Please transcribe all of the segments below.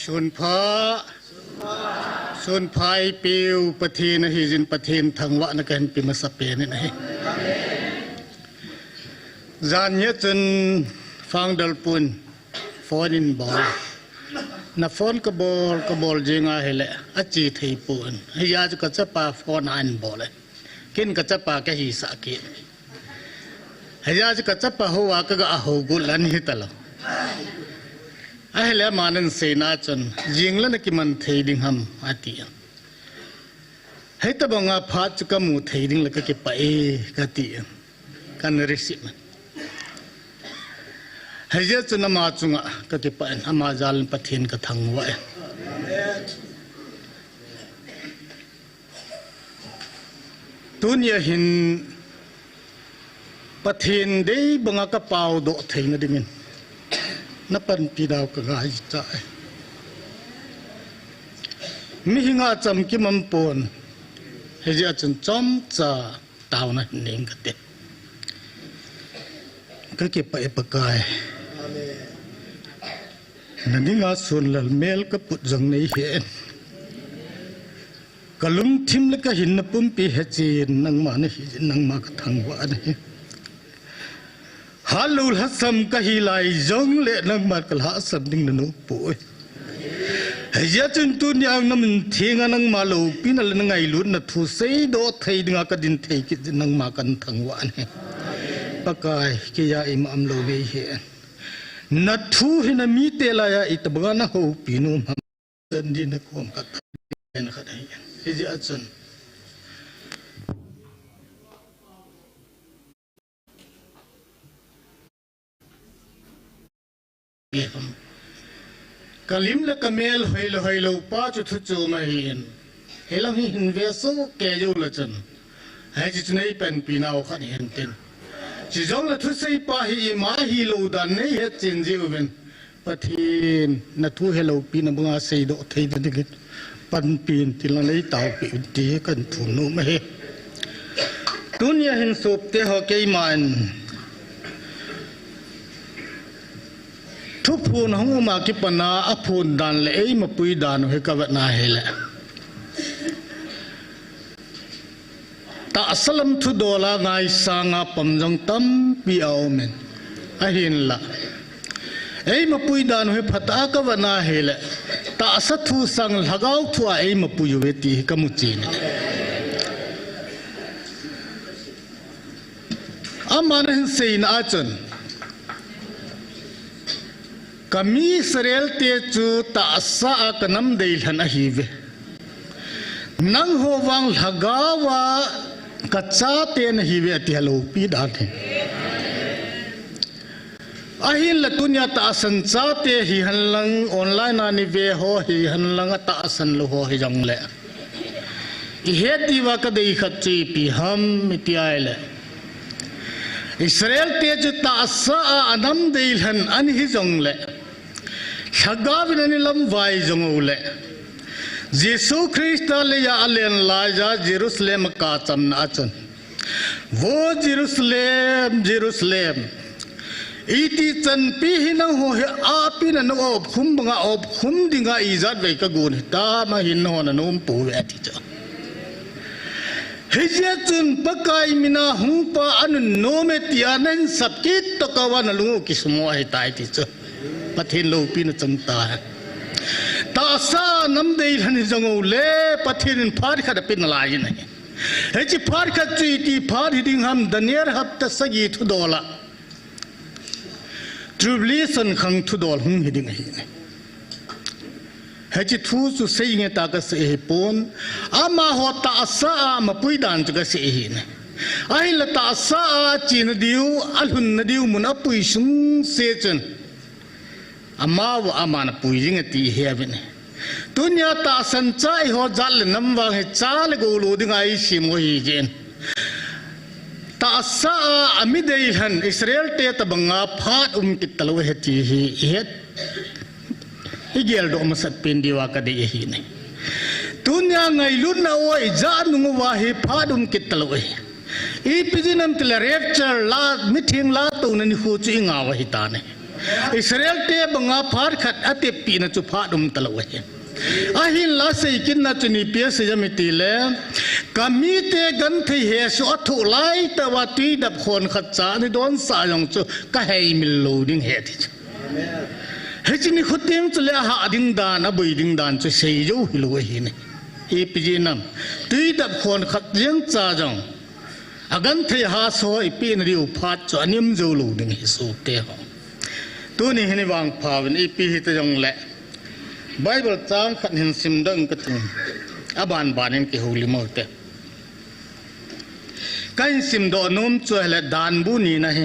ส่วนพระส่วนภายปิวประเทศนะฮิจินประเทศทางวะนักการปิมาสเปนนี่นะจานเยจนฟังดัลปุนฟอนินบอลนับฟอนกบอลจิงาเฮเลอจีไทยปุนฮิยาจุกจับปาฟอนอันบอลกินกจับปาแกฮิสักฮิยาจุกจับปาหัวก็อาหูกุลันฮิตลอเฮเลมานันเซนาจนยิงแล้วนักมันไทยดิ่งหำอาทิตย์ให้ตบังอาพัดจุกมูไทยดิ่งแล้วก็เก็บไปกัติกันริสิมันให้เจ้าจนมาจุงะก็เก็บไปอามาจัลปะเทนกระทังไว้ตุนยาหินปะเทนได้บังอากระเป๋าโดดไทยนั่นดิ่งนับเป็นปีดาวกระไรใจมีหิงอาจำกิมันปนให้เจ้าจนจอมจ่าดาวนั่นเองก็เด็ดก็เก็บไปปะกายนั่นนี่งาส่วนละเมลก็ปุดจังในเห็นก็ลุงทิมแล้วก็หินปุ่มปีเฮจีนนั่งมาในนั่งมากระทังว่านี่ฮัลโหลฮัสซัมก็ฮิไลจงเล่นังมากระฮัสซัมดิ้งนั่นป่วยเฮียจนตุนยางน้ำมันเทียงนั่งมาลูปีนั่นนั่งไงลุ้นนั่นทุเสยโดไทยดิ้งก็ดินไทยกิจนั่งมากันทังว่านี่ปากายกิยาอิมอัมโลเวเฮนัททูหินามีเตลายาอิตบกานะฮูปีนุมฮัมดินกวมกัตเนขดายฮิจิอัจนกลิมละกเมลเฮลป้าจุดจูมาเห็นเฮลังหินเวสุเกยูละจันให้จิตในเป็นปีนาวขันเห็นเต็นจิจงละทุสัยป้าฮีมาฮีโลดันนี่เฮ็ดจินจิวเป็นปะเทนนัทุเฮโลปีนบังอาศัยโดไทยดิกิปันปีนที่ละเลยตาวปีดีกันทุนนุมเฮตุนยาเห็นศพเตหะเกยมันทุกพูนห้องมากิปนาอพูนดันเลยมาปุยดานให้กับนาเฮละตาสลัมทุดอลาไงสังอาปมจังตั้มปีเอาเมนอาหินละมาปุยดานให้พัตอากับนาเฮละตาสัทุสังหลักเอาทัวมาปุยเวทีกัมุจีนอามันเห็นเสียนอาจนกมีสเรลเตจูตาสะอากันน้ำเดือดนะฮีเวนังหัววังหากาวะกัจจาเตนฮีเวติฮัลโลปีดานเฮอาหินละตุนยาตาสันจาเตฮีฮันลังออนไลน์นานิเวโฮฮีฮันลังตาสันโลโฮฮีจังเลอิเฮติวะกะเดยขัดจีปีฮัมมิติอาเลอิสราเอลเตจูตาสะอาน้ำเดือดอันฮีจังเลShagab nani lam vai jongule Jesu Christa le ya alen laja Jerusalem ka chamna chon wo Jerusalem iti chan pi hinang ho he api na no ob khum dinga izat ve ka gun ta ma hin ho na nom pu ve ti cha Hije chun pakai mina hung pa anu no me tianen sabkit to kawan lu kismo he tai ti chaปะเทนโลปีนจังตาตาซาน้ำเดือดนี่จังโอเล่ปะเทนพาร์ขัดเป็นอะไรนี่เฮ้ยพาร์ขัดจุยที่พาร์ดิ่งหำดันเนียร์ฮับตัสกีทุดอละทรูบลีสันขังทุดอลหงหิดิ่งหินเฮ้ยทูสุเสียงตากระเสียปนอามาหัวตาซามาปุยดานจุกระเสียหินไอ้ละตาซาจีนดิวอัลหุนนดิวมุนอปุยชุงเสียจนอามาว่าอามานะปุยจิงตีเฮียบินตุนยาตาสันใจหัวจัลน้ำวางให้จัลกูรู้ดึงไอชิมวยเจนตาสาอามิเดียนอิสราเอลเตตบังอาพัดกิตลวเหตีเฮียอีเกลดอมสัตเป็นดีวากเดียฮีนี่ตุนยาไงลุ้นเอาไว้จานุงว่าให้พัดกิตลวอีพิจินัมติลเรฟเชอร์ลามิทิงลาตูนันหูจิงเอาไว้ตาเนี่ย อิสราเอลเตบังอาพาร์ขัดอเตปีนจุพาดุมตลอดอาหินลาเซกินนัจุนีเปียสยามิติเลกามีเตกันที่เหสุอัตุไลแต่ว่าตีดับคนขัดจานโดนสายองจูก็ให้มิลโลดิ้งเหตุเฮจินี่ขุดดิ้งจะเลี้ยหาดิ้งดานอบุยดิ้งดานจะเสียอยู่ฮิโลหินอีปีจีนัมตีดับคนขัดยังจ้าจังอากันที่หาโซอีปีนริวพัดจานิมจูลูดิ้งฮิสุเตหงตัวนี้เห็นวางพาวันอีปีที่จะยงแหละไบเบิลจางขัดเห็นซิมดังกระตุ้งอาบานบานินกิฮูลิมอเตกันซิมโดนุ่มช่วยและดานบุนีนะเฮ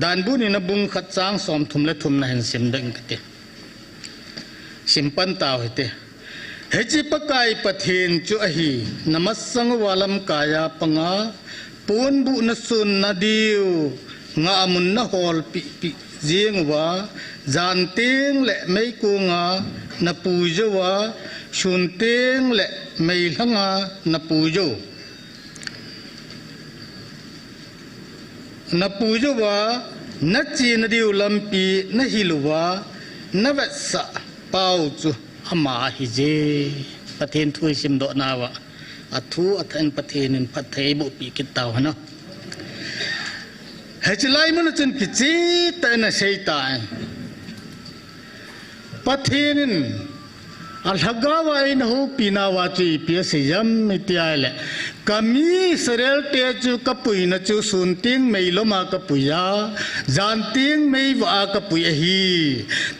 ดานบุนีนะบุงขัดจางสอมทุมและทุมนะเห็นซิมดังกระเตซิมปันตาวเตเฮจิปกายปะเทนจุอหีนมัสสังวาลัมกายาปังอาปูนบุนสุนนาดิวงามุนนะฮอลปิปิเจียงว่าจานเตียงและไม่กูงานาปูจวาชุนเตียงและไม่ลังานาปูจนาปูจวานัดจีนดิวลำปีนฮิลวานเวสะเป้าจูอามาฮิเจประเทศทุยซิมโดนาวะอัทุอัฐันประเทศนินพัทเทบุปีกิตาวนะเฮจิไลมันจนกิจิแต่น่ะใช่ตายประเทศนินอัลฮักกาวายนะฮูปีนาวาจีเปียสิยัมมิตยาเลกามีสเรลเตจูกับปุยนะจูสุนติงไม่ลมากับปุยาจานติงไม่ว่ากับปุยฮี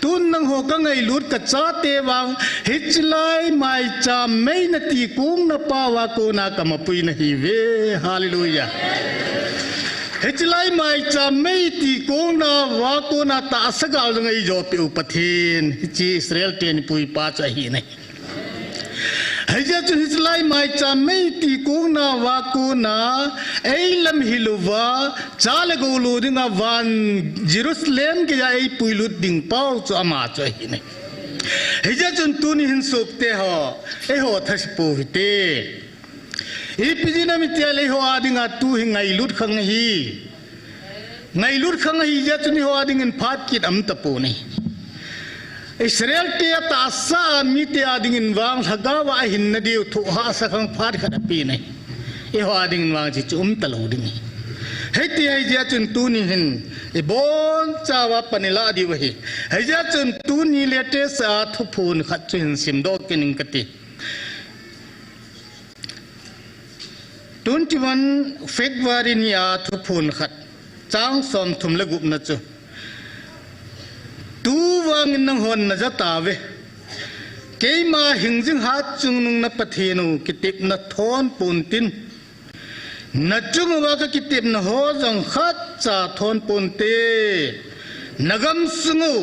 ตุนนังโหกังไงลุดกัจจาเตวังฮิจไลไม่จำไม่นาทีกุ้งนะปาวาโกนากรรมปุยนะฮีเวฮาเลลูยาเฮจิไลไม่จำไม่ตีโกงนะว่าโกนาตาสกาวลงไอโยปิอุปเทนฮิจิอิสราเอลเตนปุยป้าจะฮีนี่เฮจิจุฮิจิไลไม่จำไม่ตีโกงนะว่าโกนาเอลัมฮิลวาจาเลกูลูดิงาวันเยรูซาเล็มque ya eiปุยลุดดิงเป้าจะอามาจะฮีนี่เฮจิจุนตุนิหินสุบเตหอเอหอทัชปูฮิเตอีปีจีนามิตยาเลหัวดิ่งอาตูหิงไงลุดขังฮีไงลุดขังฮีจะจุนี่หัวดิ่งอินพัดกิดอัมตะปูนี่อิสราเอลเตียตาสามิตยาดิ่งอินวางทักกาวะหินนดีอุทุหาสักขังพัดขัดปีนี่อีหัวดิ่งอินวางจิจุมตะลูดิ่งเฮตีให้จะจุนตูนี่หินอีบอนจาวะปนิลาดีวะฮีให้จะจุนตูนี่เลเตสอาทุพูนขัดจุนสิมโดกินิงกติ21 February ni atu phun khat chang som thum le gup na chu tu wang nang hon na jata ve keima hingjing ha chung nung na pathenu kitip na thon pun tin na chung wa ka kitip na ho jang khat cha thon pun te nagam sungu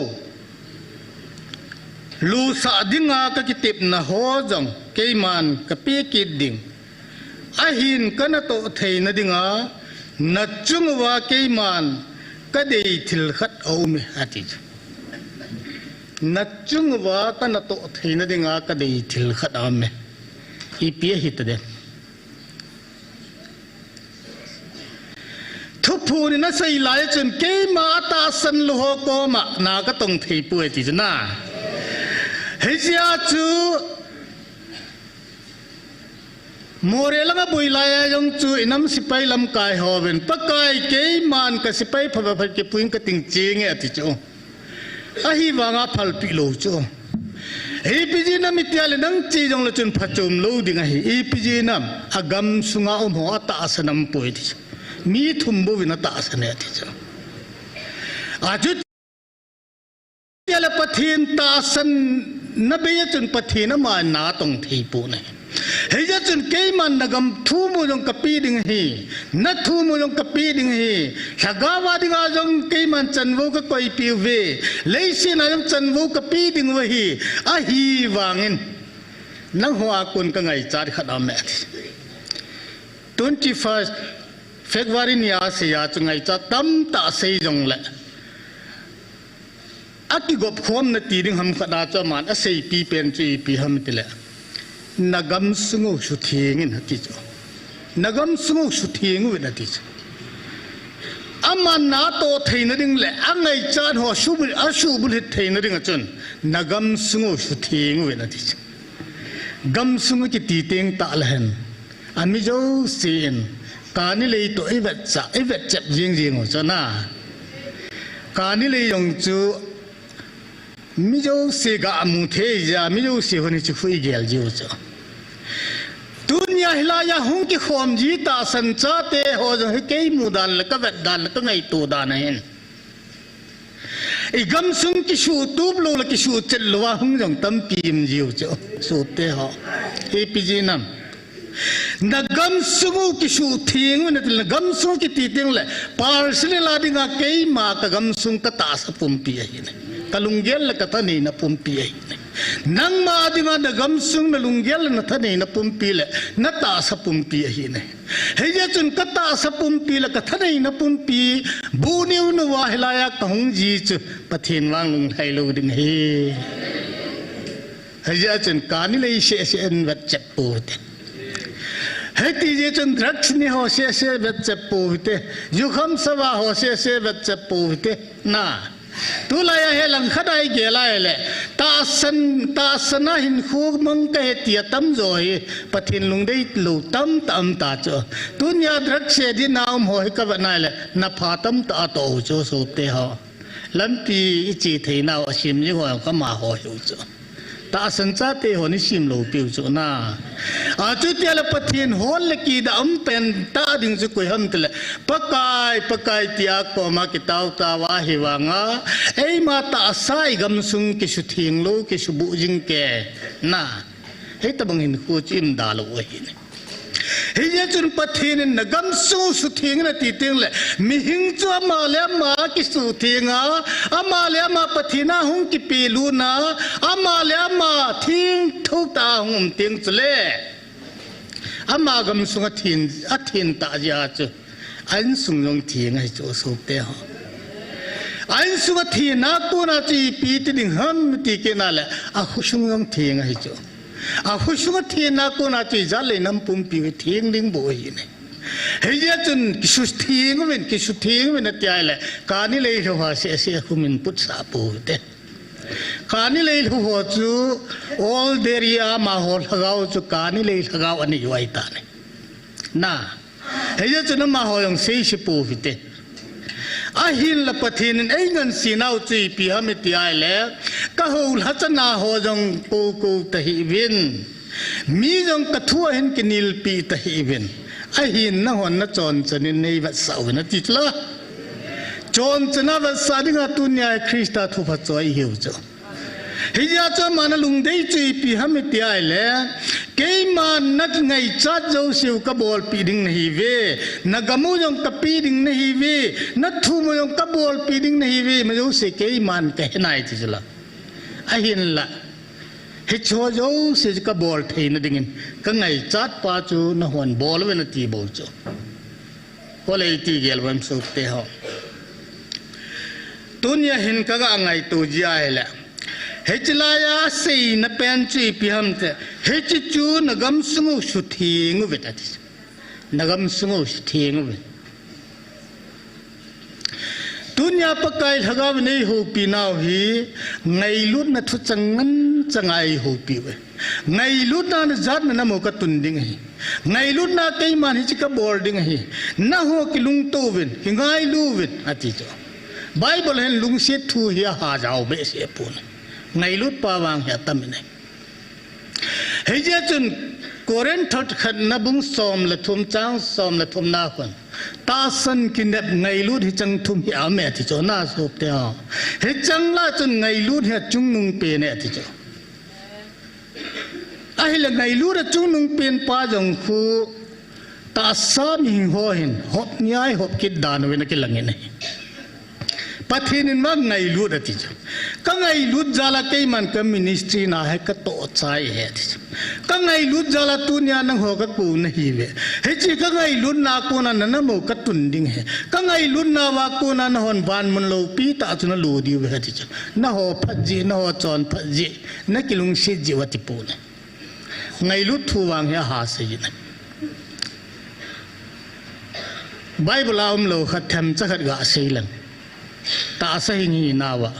lu sa dinga ka kitip na ho jang keiman ka pi kit ding ahin kana to thei na dinga na chungwa keiman ka dei thil khat aume ati na chungwa kana to thei na dinga ka dei thil khat aume I pia hit de thupu ni na sai lai chun keima ta san lo ho ko ma na ka tong thei pu ati na heja chu Morela builaya yung chu inam sipay lam kai hoven pakai kei man ka sipay phapaphat ke puing ka tingching ati chu ahi wanga phal pi lo chu epg na mityal nang chi jong la chun phachum lo ding hi epg nam agam sunga ho ata asanam poi ti mi thumbo wina ta asane ati chu aju yala pathin ta san na be chun pathina ma na tong thei pu na Heja chun keiman nagam thumu jong kapi ding hi na thumu jong kapi ding hi sagawa dinga jong keiman chanwo ka koi piwe leisi na jong chanwo kapi ding wa hi a hi wangin nang hoa kun ka ngai char khada me 21 February ni ase ya chu ngai cha tam ta sei jong le aki gop khom na ti ding ham khada cha man a sei pi pen chi pi ham ti le nagam sungu shuthing in hati jo nagam sungu shuthing with hati jo aman na to thei na ding le angai chan ho asu bul hit thei na ding chun nagam sungu su thing we na ti gam sungu ki ti teng ta lhen ami jo sin ka ni le to e vet cha e vet chep jing jing ho chana ka ni le yong chu mi jo se ga amu the ja mi jo se ho ni chu hui gel ji ho cha दुनिया हिलाया हूँ कि खोम जीता संचाते हो जो है कई मुदान लका वैदान लका नहीं तो दान है इगम सुन किशु तूब लो किशु चलवा हूँ जो तम पीम जीव जो सोते हो ये पिजी नम नगम सुगु किशु थिंग न तिल नगम सुगु की तीतिंग ले पार्सले लादिंगा कई माँ का गम सुन का तास पुंपी है ने कलुंगेल लका नहीं न पुंपी है ने नंग मादिंगा नगम सुंग न लुंगेल न था नहीं न पुंपी ले न तास पुंपी है ने है ये चुन का तास पुंपी ले कथा नहीं न पुंपी बुनिउ न वाहिलाया कहूँ जीच पथिन वांग लुंग है लोग दिन है ये चुन कानी ले इसे अन बच्चे पोते है तीजे चुन ड्रग्स ने हो से बच्चे पोते जुखम सवा हो से बच्चे पोते ना तू लाया है लंखदाई गेला है ले तासना हिन खूब मंग कहे तिया तम जो है पथिन लुंगदे लो तम ताचो दुनिया ड्रग्स से दी नाम हो है कब ना ले न फातम ता तो जो सोते हो लंपी इची थे ना असीम जी हो का मा हो जो तासंचाते हो नि सिम लो पिउ जो ना आजु तेल पथिन होल की द पेन ता दिन से कोई हम तले पकाई तिया को मा की ताव ता वा हिवांगा ए मा ता साई गम सुंग के सुथिंग लो के सुबु जिंग के ना हे तबंगिन को चिम दालो वही ने हे ये चुन पथिन नगम सु सुथिंग न तीतिंग ले मिहिंग चो माले मा की सुथिंगा अमाले मा पथिना हूं की पेलू ना अमाले मा थिंग ठोता हूं तिंग चले अमा गम सुंग थिन ताजिया चु अन सुंग थिंग है जो सोते हो अन सुंग थिन ना को ना ची पीत दिंग हम ती के ना ले आ खुशुंग थिंग है जो आ खुशुंग थिन ना को ना ची जाले नम पुंपी थिंग दिंग बोई ने हे ये चुन किसु थिंग में त्याय ले कानी ले हो से हुमिन पुट सा पोते कानी ले हो चु ऑल देरिया माहौल लगाओ चु कानी ले लगाओ अनि युवाइता ने ना हे ये चुन माहौल से पोते अहिन लपथिन एंगन सिनाउ ची पी हम त्याय ले कहो हचना हो जंग को तहिबिन मी जंग कथु हिन के नील पी तहिबिन अहिन न हो न चोन चनि nei va sau na titla chon chana va sadinga tu nya krista thu pha choi hiu cho hiya cho mana lung dei chi pi ham ti ai le ke man na ngai cha jo siu ka bol pi ding nahi ve na gamu jong ka pi ding nahi ve na thu mo jong ka bol pi ding nahi ve ma jo se ke man ke nai ti jala ahin la हे छोजो से का बॉल थे न दिंगिन कंगाई चाट पाचू न होन बॉल वे न ती बोल चो बोले ती गेल वम सोते हो दुनिया हिन का अंगाई तो जिया ले हे चलाया से न पेंची पिहम ते हे चू न गम सुंगु सुथिंग वेता न गम सुंगु सुथिंग वे दुनिया पकाई लगाव नहीं हो पीनाव ही ngailut na thu changan changai ho piwe ngailut na jat na mo ka tunding hi ngailut na kai man hi ka boarding hi na ho ki lung to wen hi ngai lu wen ati jo bible hen lung se thu hi ha jaw be se pun ngailut pa wang ya tamine he je chun koren thot khat na bung som la thum chang som la thum na kon ta san kin nep ngai lut hi chang thum hi ame ti cho na sop te ha he chang la chun ngai lut he chung nung pe ne ti cho a hi la ngai lut chung nung pen pa jong khu ta sa mi ho hin hop nyai hop kit dan we na ki lang ne pathin in ma ngai lut ti cho ka ngai lut jala kai man ka ministry na hai ka to chai he ti cho ka ngai lut jala tu nya nang ho ka ku nahi ve he chi ka ngai lut na ko na na mo ka tun ding he ka ngai lut na wa ko na na hon ban mun lo pi ta chu na lo di ve ti cho na ho phaji na ho chon phaji na kilung se ji wa ti pu ne ngai lut thu wang he ha se ji na ไบเบิลเอาโลขัดทำจะขัดกะเสียงตาใส่หินาวะ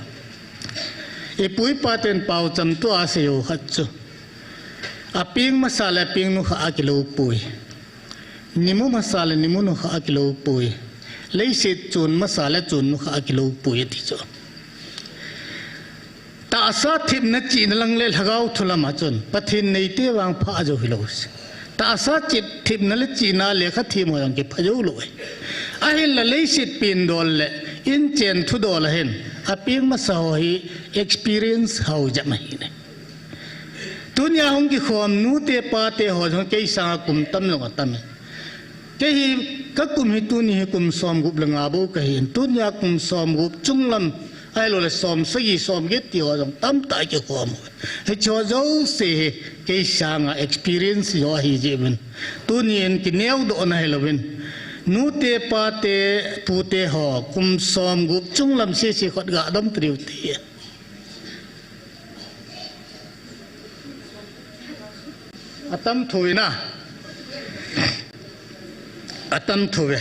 อีปุยปาเต็นเป่าจำตัวอาศัยขัดจูอาปิงมาซาลปิงนุขอากิโลปุยนิมุมาซาลนิมุนุขอากิโลปุยเลยเสดจูนมาซาลจูนนุขอากิโลปุยที่จูตาสาธิตนัจีนลังเลหกาวทุลมาจุนปะทินในเตวังพระโจฮิโลสตาสาจิตทิมนัลจีนาเลขทีมอย่างเก็บพะโจลอยอาเห็นละเลยสิปินโดนเละอินเจนทุดอละเห็นอาปิงมาสาวฮี experience เขาจะไม่เห็นตุนยาหงกิความนู้เตปาเตหอจงเกยสังกุมตั้มลงตั้มเกยก็กุมฮิตุนี่กุมสอมกุบลงอาบุกเห็นตุนยากุมสอมกุบจุงลำไอ้เราเลยสอมสกีสอมเกติหอจงตั้มตายเกี่ยวความให้ชาวเจ้าเสกเกยสัง experience ย่อฮีเจวินตุนยันกินเนื้อโดนให้เราวินนู้เตปาเตปูเตหอกุมสอมกุบจุงลำเสียขดกะดมตริวเตียอาตัมถุยนะอาตัมถุย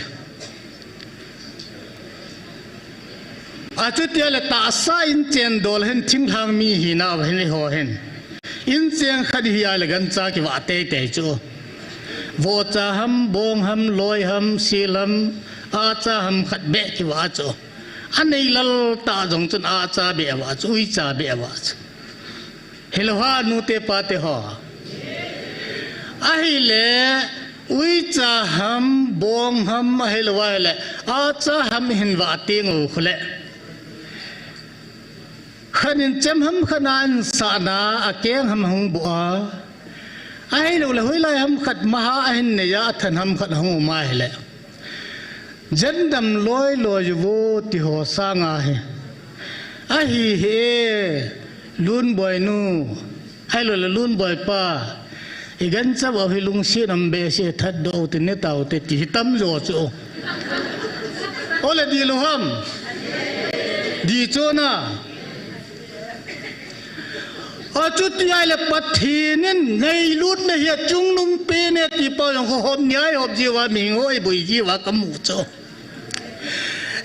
อาจุดเดียวเลยตาสายอินเจนโดลเห็นทิ้งทางมีหินาเห็นเลยหัวเห็นอินเจนขัดหิยาเลยกันจากิว่าเตะเตะจูโวจ่าหัมบงหัมลอยหัมซีลัมอาจ่าหัมขัดเบะกิว่าจูอันนี้ลลตาจงจนอาจ่าเบะว่าจูอุยจ่าเบะว่าจูเฮลวานูเตปาเตหอअहिले उइचा हम बोंग हम अहिलवाले आचा हम हिनवातिंग उखले खनिन चम हम खनान साना अकेंग हम हूं बुआ अहिलवले हुइला हम खत महा अहिन ने या थन हम खत हूं माहिले जंदम लोय लोय वो तिहो सांगा है अहि हे लून बॉय नु अहिलवले लून बॉय पाอีกันจะบอกให้ลุงเสียนำเบเสียทัดโดตินเนตาวติดที่ตั้มโจโจโอเลดีโลฮัมดีโจนะอาจุดใหญ่เลยปัททีนินไงลุดเนี่ยจุงนุ่มเปเนี่ยที่ปอยของหอมย้ายหอบจีวามิงโอ้ยบุยจีวากมูโจ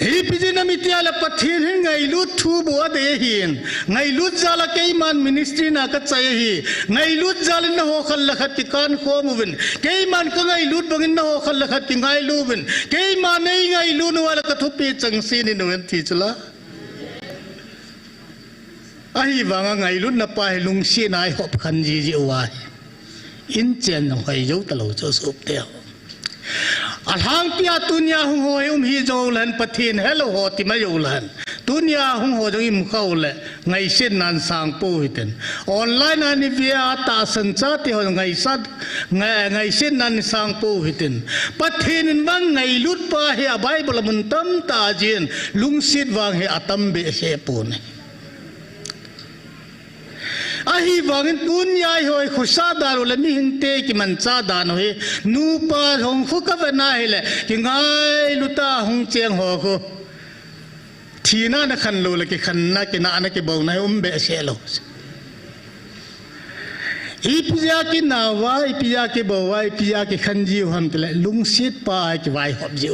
ฮีพิจินามิตยาละปัททีนไงลุดทูบัวเดียหินไงลุดจาละเกยมันมินิสทรีนักใจฮีไงลุดจาลินนะโฮขันละขัดกิการข้อมูลเกยมันก็ไงลุดบังอินนะโฮขันละขัดกิไงลูบินเกยมันไงลุดนัวละกทุปีจังซีนินเวนทีจละไอ้บางไงลุดนับไปลุงซีนายหอบขันจีจีวายอินเจนของใครยุตลอดจะสุบเดียวอัลฮังพิอาตุนยาหงโฮยุมฮิโจลันปะทินเฮลโฮติมายุลันตุนยาหงโฮจงอิมเข้าเลยไงเช่นนั้นสังปูหิตันออนไลน์นันวิอาตาสัญชาติหงไงสัตไงเช่นนั้นสังปูหิตันปะทินวังไงลุดปะเฮียไบเบิลมันตั้มตาเจียนลุงศิษย์วังเฮียตั้มเบเชปูนahi wangin dunya hoi khusadaro le mi hinte ki mancha dan hoi nupa hong khuka bana hele ki ngai luta hong cheng ho ko thina na khan lo le ki khan na ki na ki bau na be se lo ipia ki nawa ipia ki bawa ipia ki khan ji ham tele lung sit pa ki vai hop ji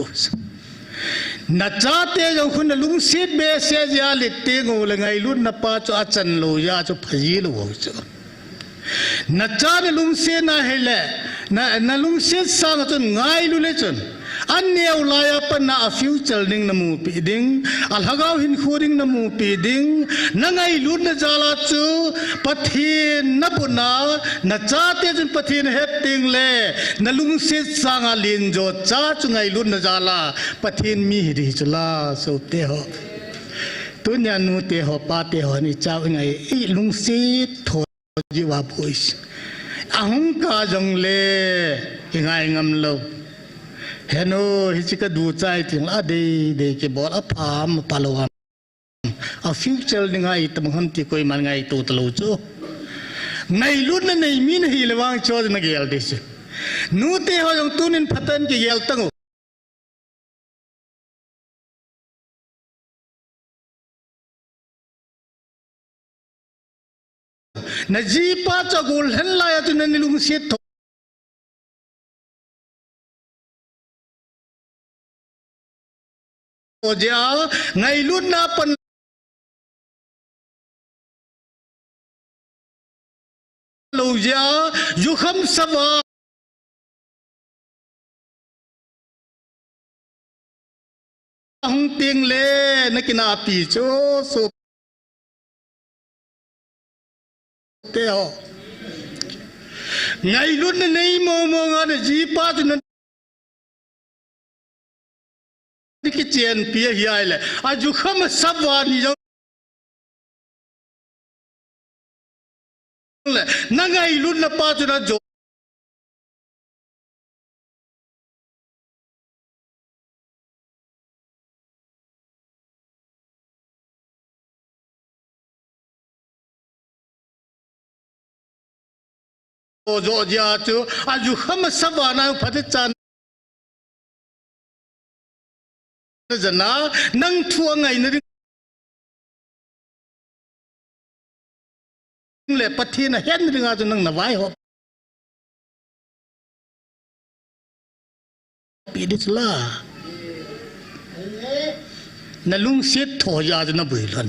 na chate jong khun lung sit be se ja le te ngo le ngai lut na pa cho achan lo ya cho phaji lo cho na cha ne lung se na hele na lung se sang cho ngai lu le chon an neu la ya pa na future ding na mu pi ding al hagaw hin khuring na mu pi ding na ngai lut na jala chu pathin na buna na chate jun pathin het ting le na lung se sang a lin jo cha chu ngai lut na jala pathin mi ri chula so te ho tunya nu te ho pa te ho ni cha ngai i lung se tho ji wa bois ahung ka jong le ngai ngam lo Heno hichika du chai ting a de ke bol a pham palawam a future ni ngai tam ham ti koi man ngai tu tlo chu ngai lut na nei min hi lewang cho na gel dis nu te ho jong tunin phatan ke gel tang na ji pa cha gol hen la ya tu na nilung se จ้าไงรุ่นน่ะปนลูจ้ายุคำสวาหงเตียงเล่นักนาปีโจสุเตอไงรุ่นในมองงานจีป้าจนนี่กิจเจนปีใหญ่เลยอายุคำสวานี่จ้าเลยนั่งไงรุ่นน่ะป้าจนจบโอ้โจจ้าจูอายุคำสวานาพัฒจันจะนะนั่งทัวร์ไงนี่เลยปะทีน่ะเห็นเรื่องอะไรนั่งน่ะไว้หอบปีดิสลานั่นลุงเสียถอยาจนบุยลัน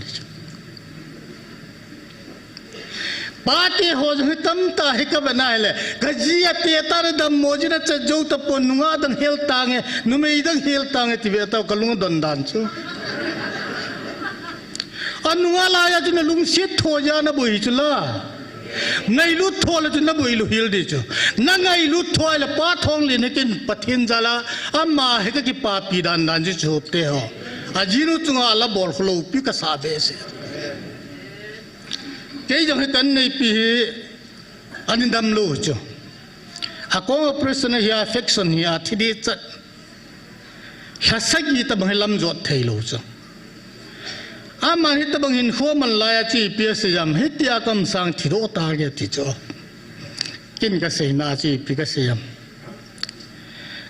ปาร์ตี้โฮจตั้มตาให้กับนายเลยกจีอาเตตาร์ดำโมจินะจะจูตะปนนุงาดังเฮลตังเงนุ่มอีดังเฮลตังเงที่เวต้ากลุงดันดันชูอันนุงาลายจนลุงเสียถอยานะบุยจุลาไงลุดถอยจนนะบุยลุฮิลดิจูนั่งไงลุดถอยละป้าทองเลยนี่กินปะทินจาละอามาให้กับป้าปีดันดันจูจูบเตะอาจีนุจุงอาลาบอลฟลูปีกษาเบสเกี่ยงให้กันในปีอันนี้ดำลูจูอาโกอเปรสเนียเฟคชันเนียที่ดีจัดฮัสกี้ตะบังให้ลำจอดไทยลูจูอามันฮิตตะบังหินขัวมันลายจีเปียสยามฮิตยากำสังที่โรตาเกติจูกินกษณาจีปีกษยาม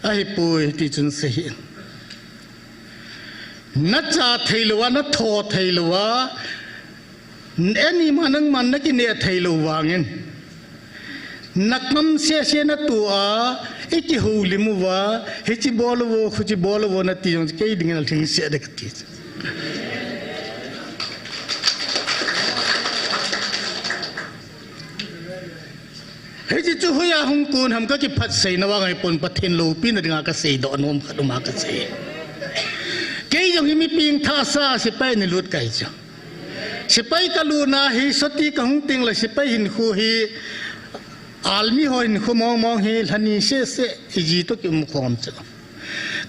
ไอ้ปุยที่จุนเสียนัดจ่าไทยลวะนัดโทไทยลวะเอ็นี่มันนักกินเนี่ยไทยลวะเงินนักมั่มเสียเสียนัดตัวไอ้ที่หูลิมัวไอ้ที่บอลวัวขุจิบอลวัวนัดที่ยงแค่ดิ่งนั่นถึงเสียเด็กที่เฮ้ยจู่ๆอย่าหงกูนทำก็คิดพัดเสียนว่าไงปนปะเทนโลปีนดึงอากาศดอนนมขัดมากาศเกี่ยงที่มีปีงท่าซาสิไปในลุดไก่จ้ะสิไปกะลูนาฮีสติกหงติงเลยสิไปหินคูฮีอัลมีหอยหินคูมองฮีลันนี่เสเสอีจีตุกิมขอมจ้ะ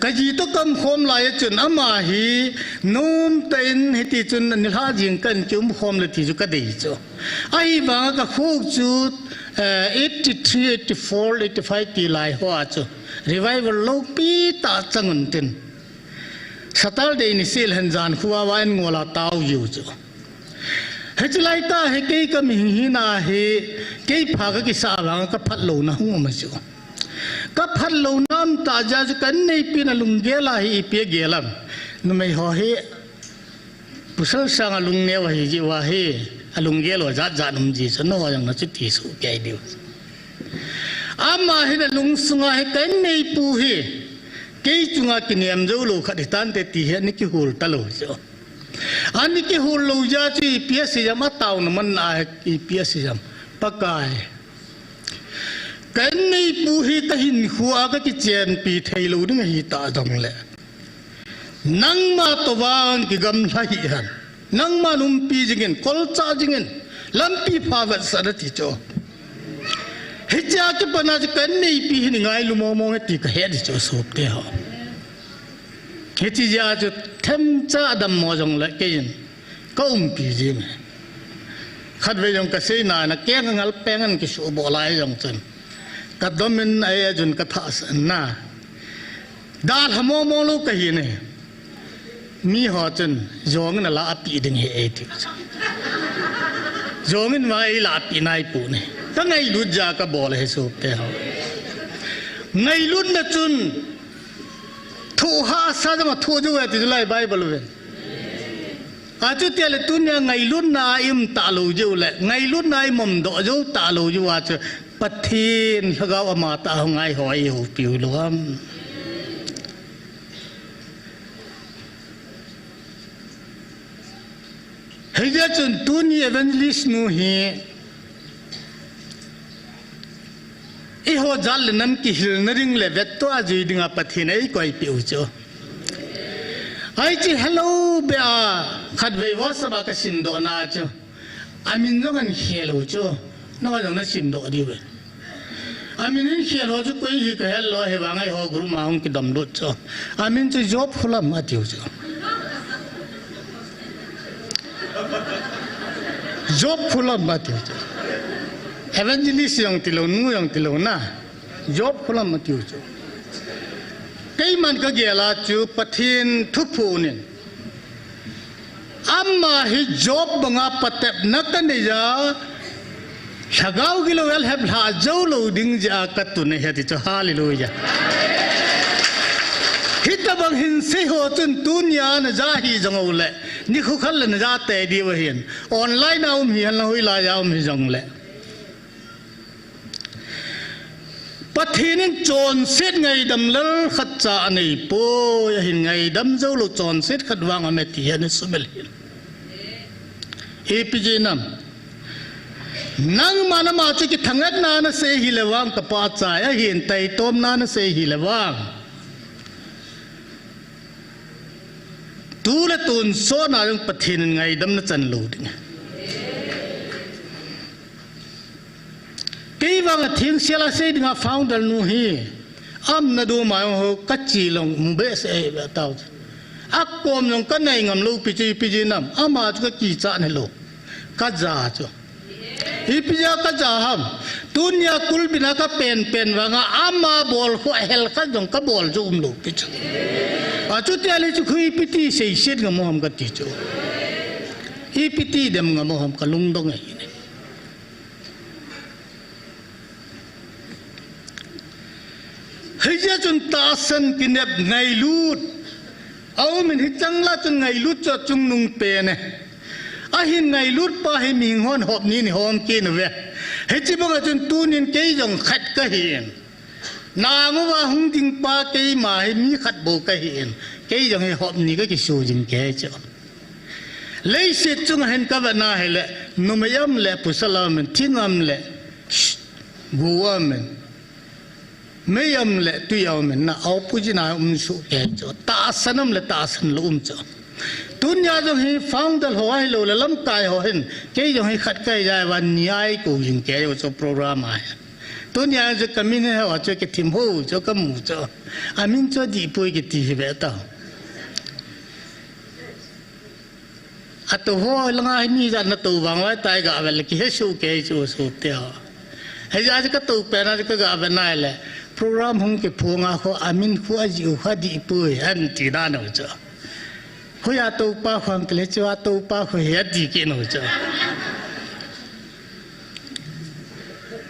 กะจีตุกมขอมลายจนอามาฮีนุ่มเต็นฮิติจนนิลาจิงกันจุมขอมเลยที่จุกระดีจ้ะไอ้บางก็คู่จุด83, 84, 85 ที่ลายหัวจ้ะ revival โลปีตาจังุนตินสตาร์เดนิสิลหันจานขัววานงวลาตาวอยู่จ้ะเฮจิไลตาเฮเกย์ก็มีหินาเฮเกย์พากกิสาบังก็พัดโลนะหัวมาจ้ะก็พัดโลน้ำตาจ้าจะกันในปีนลุงเกล่าเฮเปียเกลัมนุ่มไม่หัวเฮผู้สาวสังลุงเนวเฮจีว่าเฮลุงเกลว่าจัดนุ่มจีสนว่าอย่างนั้นจุดที่สุดแก่เดียวอามาเห็นลุงสุงาเห็นกันในปูเฮเกี่ยจุงอากินยามเจ้าลูกขัดตันเตติเฮนี่กี่หูตลอดจ้ะอันนี้กี่หูลูจ้าจีเปียสิจามาตาวนมันอาอีเปียสิจามปากกายกันในปูเฮตหินหัวก็กิเจนปีไทยลูนี่ไงตาดงเลยนังมาตัววางกิกำไลหันนังมานุ่มปีจิงเงินคอลจ้าจิงเงินลำปีพาวัดสารติโจเฮจ้าที่ปนาจะกันในปีนี่ไงลุมมองให้ตีก็เฮ็ดโจสุบเดียวเฮจิจ้าจะเทมจ้าดำมอจงละเกินก็ปีจิงขัดเวจงกษณานะแกงงัลแปงันกิสุบอลายจงจันกัดดมินไอ้จุนกัทาสนาดาลหมอมองลูกก็เห็นมีหัวจนจงนั่นละปีดึงเหตุจงนั่นว่าไอ้ละปีนายปูนี่ตั้งไงลุดจาก็บอลให้สูบเท่าไงลุดนั่นจนทูหาซาจะมาทูจูเอติจุไลไบเบิลเวนอาจุดเตลตุนยังไงลุดนายอิมตาลูจูเล่ไงลุดนายมุมโดจูตาลูจูว่าจะปะเทนเขาก็ว่ามาตาหงายหอยหูปิวล้ม ให้เจ้าจนตัวนี้เอเวนลิสนูเฮอีหัวจัลนั้นกิฮิลนริงเลเวตตัวจุยดึงอาปฏินัยก็ไอปิวจ้ะไอจีฮัลโหลเบียขัดเววสบากสินโดนาจ้ะอามินจงกันเฮลโลจ้ะน้องจงนั้นสินโดดีเวอามินนี่เฮลโลจ้ะคุยฮิกเฮลโลเฮวังไอฮอกรุมาฮงกิดมโดจ้ะอามินจะจอบฟุลามาติวจ้ะจอบฟุลามาติวจ้ะevangelist yang tilau nu yang tilau na job pula mati ucu kei man ka gela chu pathin thupu nin amma hi job banga patep nakane ja sagau gilo wel heb la jau lo ding ja katu ne hati chu hallelujah hita bang hin se ho tun dunya na ja hi jangau le ni khu khal na ja te di wa hin online au mi han la hui la ja mi jang leปฏินิจนเสร็จไงดำเลิกขัดจ่าในปูยหินไงดำเจ้าลูกจนเสร็จขัดวางอเมติยันสุเมลินเอพิจินัมนั่งมานามาจุกิทั้งนั้นนาเสหิเลวังกับป้าจ่ายหินไตต้มนาเสหิเลวังตูเลตุนโซนาจงปฏินิไงดำนั่นจันลูดิกี่วันทิ้งเสียละเสียดิ่งฟาวเดอร์นูฮีนาดูมาโหกัจจิลงมุเบสเอเบต้าอักกอมลงกันในงามลูกพิจินัมมาจุกกีจ่าในโลกกัจจาจ้ะอีพิจากัจจาฮัมตุนยาคุลบินาก็เป็นว่างมาบอลหัวเฮลกัจจงก็บอลจุ่มลูกพิจจุดที่อะไรจุคุยพิธีเสียเสียงมอมกัจจิจูอีพิธีเดมงมอมกัลุงดงไงให้เจ้าจนตาสันกินแบบไงลูดเอามันให้จังละจนไงลูดจอดจุงนุงเปเนอาหินไงลูดป้าให้มีห้อนหอบนี่หอมกินเวให้จีบกันจนตูนินเกยจงขัดก็เห็นนางว่าหงจิงป้าเกยมาให้มีขัดโบก็เห็นเกยจงให้หอบนี่ก็จะสูจิงเกยจ้ะเลยเสร็จจงเห็นกับนาให้ละนุ่มยำละพุสลามันที่นำละกัวมันไม่ยอมเลยตุยอมนะเอาพูดจีน่าสุเกจตาสนมเลยตาสนลุมจ้ะตุนยาจงให้ฟังเดลหัวให้โลเลยล้ำกายหัวเห็นเกยจงให้ขัดใจใจวันนี้ไอ้กูยิงเกยจะโปรแกรมอะไรตุนยาจะกำมินให้ว่าจะเก็บทิมหูจะกำมูจ้ะอามินจะดีปุยกิตีเบต้าอัตหัวลังไอ้นี่จะนัดตัววางไว้ตายกับอะไรกิเหสุเกยจะสุดเดียวให้ยาจะก็ตัวเป็นอะไรก็กับอะไรนั่นแหละโปรแกรมของเก็บพวงอาเขาอามินขัวจิวขัดีปุยอันตีด้านเอาจ้ะขัวตัวป้าความเกลียดว่าตัวป้าขัวเหตุกินเอาจ้ะ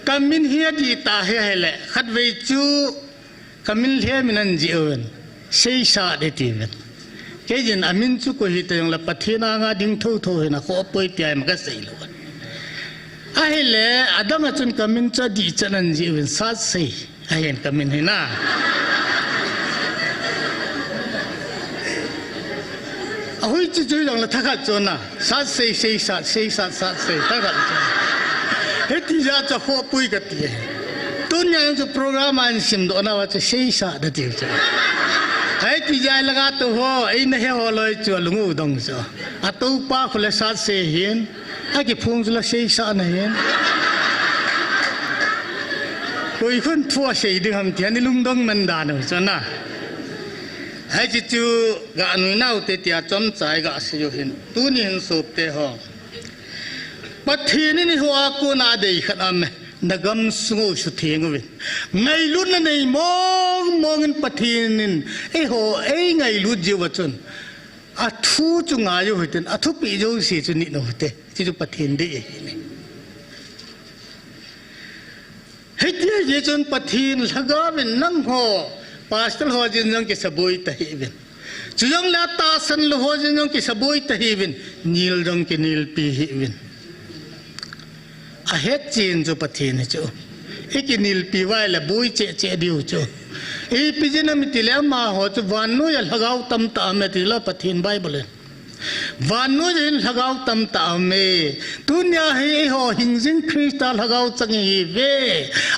กำมินเหตุตาเหตุแหละขัดไว้จูกำมินเหตุมินันจิโอนเสียชาติทีเวทแค่ยินอามินจูก็เหตุยังละปะเทนางาดิ้งทูเห็นนะเขาปุยเตียมันก็เสียแล้วไอ้เล่อดังจนกำมินจะดีจันนันจิโอนสัตย์เสียไอ้เห็นกำมินเห็นนะเอาให้จุดๆอย่างละทักจนนะสัตย์เสียสัตย์เสียทักจนเฮ้ยที่จะหัวปุยกันทีตุนยังจะโปรแกรมมันสิมโดนว่าจะเสียสัตย์ทีจ้ะเฮ้ยที่จะละกันตัวหัวไอ้เนี่ยหัวลอยจัวลุงอุดงจ้ะอ่ะตัวป้าคนละสัตย์เสียเห็นไอ้กี่พงจุลเสียสัตย์เนี่ยเห็นตัวอีกคนทั่วเสียดึงคำที่อันนี้ลุงดงมันด่าหนูจ้ะนะไอ้จิจูกะหนูน่าอุตติอาจอมใจกะสิอยู่เห็นตัวนี้เห็นสุดเตะห้องปัจจุบันนี้หัวกูน่าได้ขนาดไหนนักการสงสุดเทียงวินไงลุ้นนั่นไงมองเงินปัจจุบันนี้ไอ้หัวไอ้ไงลุ้นเจ้าจนอัฐุจุงอายุหัวเต็นอัฐุปีโจสิจุนิโนหัวเตจิจุปัจจุบันนี้เฮ้ยเจ้าจนปัจจุบันลักาเป็นนั่งหัวปาสตลหัวจินยังกิสบุยตะฮีวินจุยังลาตาสันลหัวจินยังกิสบุยตะฮีวินนิลยังกินิลปีฮีวินอาเหตุจีนจุปัจจุบันจูอีกินิลปีไว้ละบุยเจดิวจูอีปีจินมิติเลมาหัวจุวันนู้ยลักเอาตั้มตามเมติลาปัจจุบันไบเบิล วันนู้นเห็นหากเอาตำตามเมตุนยาให้หัวหิงซิงคริสต์หากเอาจังฮีเว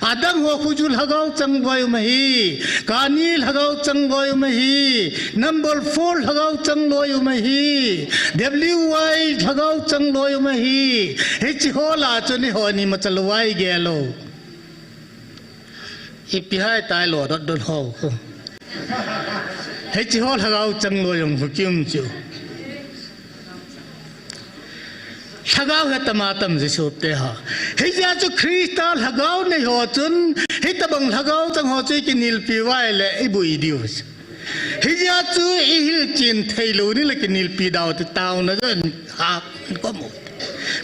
อาดังหัวคุจุลหากเอาจังบอยมาฮีกานีหากเอาจังบอยมาฮีนัมเบอร์4หากเอาจังลอยมาฮีWYหากเอาจังลอยมาฮีเฮจิโฮลาจนหัวนี่มาจัลวายเกลโลอีพิหายตายหลอดโดนหัวเฮจิโฮหากเอาจังลอยมาคิมจูलगाव है तमातम जिसोपते हा हिजा जो क्रिस्टल लगाव नहीं हो चुन हितबंग लगाव तंग हो चुई कि नील पीवाय ले इबुई दिवस हिजा चु इहिल चिन थैलो नि लके नील पी दाव ते ताव न जन हा को मो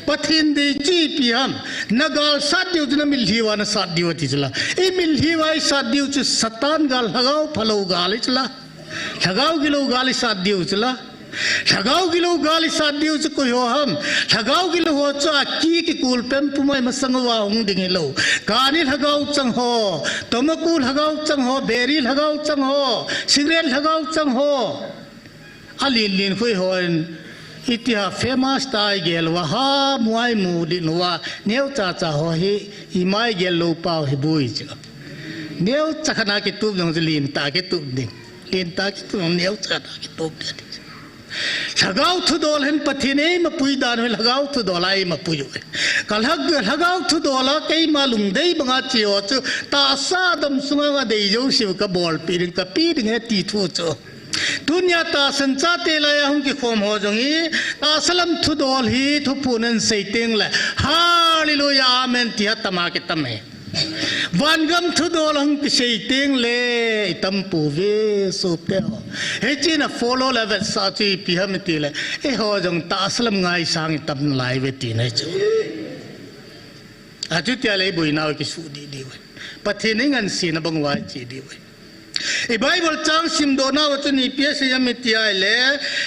पथिन दे जी पियम नगाल सादिउ जन मिलहिवा न सादिउ तिजला ए मिलहिवा सादिउ च सतान गाल लगाव फलो गाल चला लगाव गिलो गाल सादिउ चला लगाव गिलो गाली सादिउ च कोई हो हम लगाव गिलो हो चा की कुल पेम पुमय मसंगवा हुं दिंगे लो कानी लगाव चंग हो तमकु लगाव चंग हो बेरी लगाव चंग हो सिगरेट लगाव चंग हो अलिन लिन कोई हो इतिहा फेमस ताई गेल वहा मुआई मुदिन वा नेव चाचा हो ही इमाय गेल लो पाव ही बुई च नेव चखना के तुब जंग लिन ता के तुब दिन लिन ता के तुब नेव चखना के तुब दे लगाव थु दोल हन पथिने म पुई दान है लगाव थु दोलाई म पुई कलहग लगाव थु दोला कई मालूम दे बंगा चियो च तासा दम सुंगा दे जो शिव का बॉल पीरिंग का पीरिंग है ती थु च दुनिया ता संचा तेला हम के खोम हो जंगी तासलम थु दोल ही थु पुनन सैतेंग ले हालेलुया आमेन तिया तमा के तमे वानगम थु दोलंग किसे तेंग ले तम पुवे सोपते हो हे चिना फॉलो लेवल साची पिहम तिले ए हो जंग तासलम गाई सांग तम लाई वे तीने च अजु त्याले बुइनाव की सुदी दिवे पथे निंगन सीन बंगवा ची दिवे ए बाइबल चांग सिमदोना वचनी पियस यमितिया ले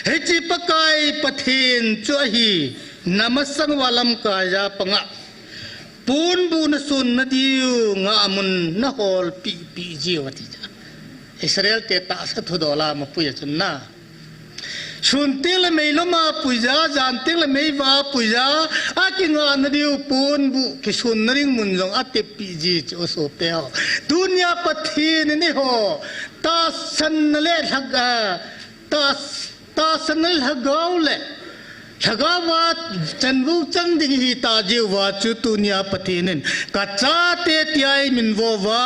हे ची पकाई पथेन चोही नमसंग वालम काया पंगा पून बुन सुन नदियो ngamun na hol pi pi jiwati ja Israel te ta sa thodola ma puya chunna sunte le meilo ma puja jante le mei wa puja akinga nadiu pun bu ki sun ring munjong ate pi ji cho so te ho dunya pathin ni ho ta san le thaga ta san le hagaw le लगावा चंबु चंग दिगी ताजे वाचु दुनिया पथिनन कच्चा ते त्याई मिनवो वा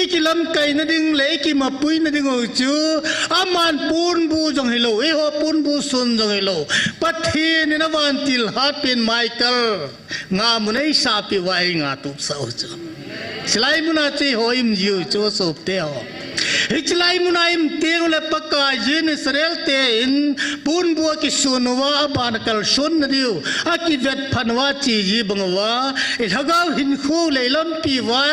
इकिलम कई नदिंग ले कि मपुई नदिंग उचु अमान पूर्ण बु जंग हेलो ए हो पूर्ण बु सुन जंग हेलो पथिन न वांतिल हापिन Michael nga munai sapi wai nga tu sau chu silai muna chi hoim jiu chu sop te ho Hichlai munaim teng le pakka jin Israel te in pun bua ki sunwa ban kal sun riu aki vet phanwa chi ji bangwa e thagaw hin khu leilam pi wa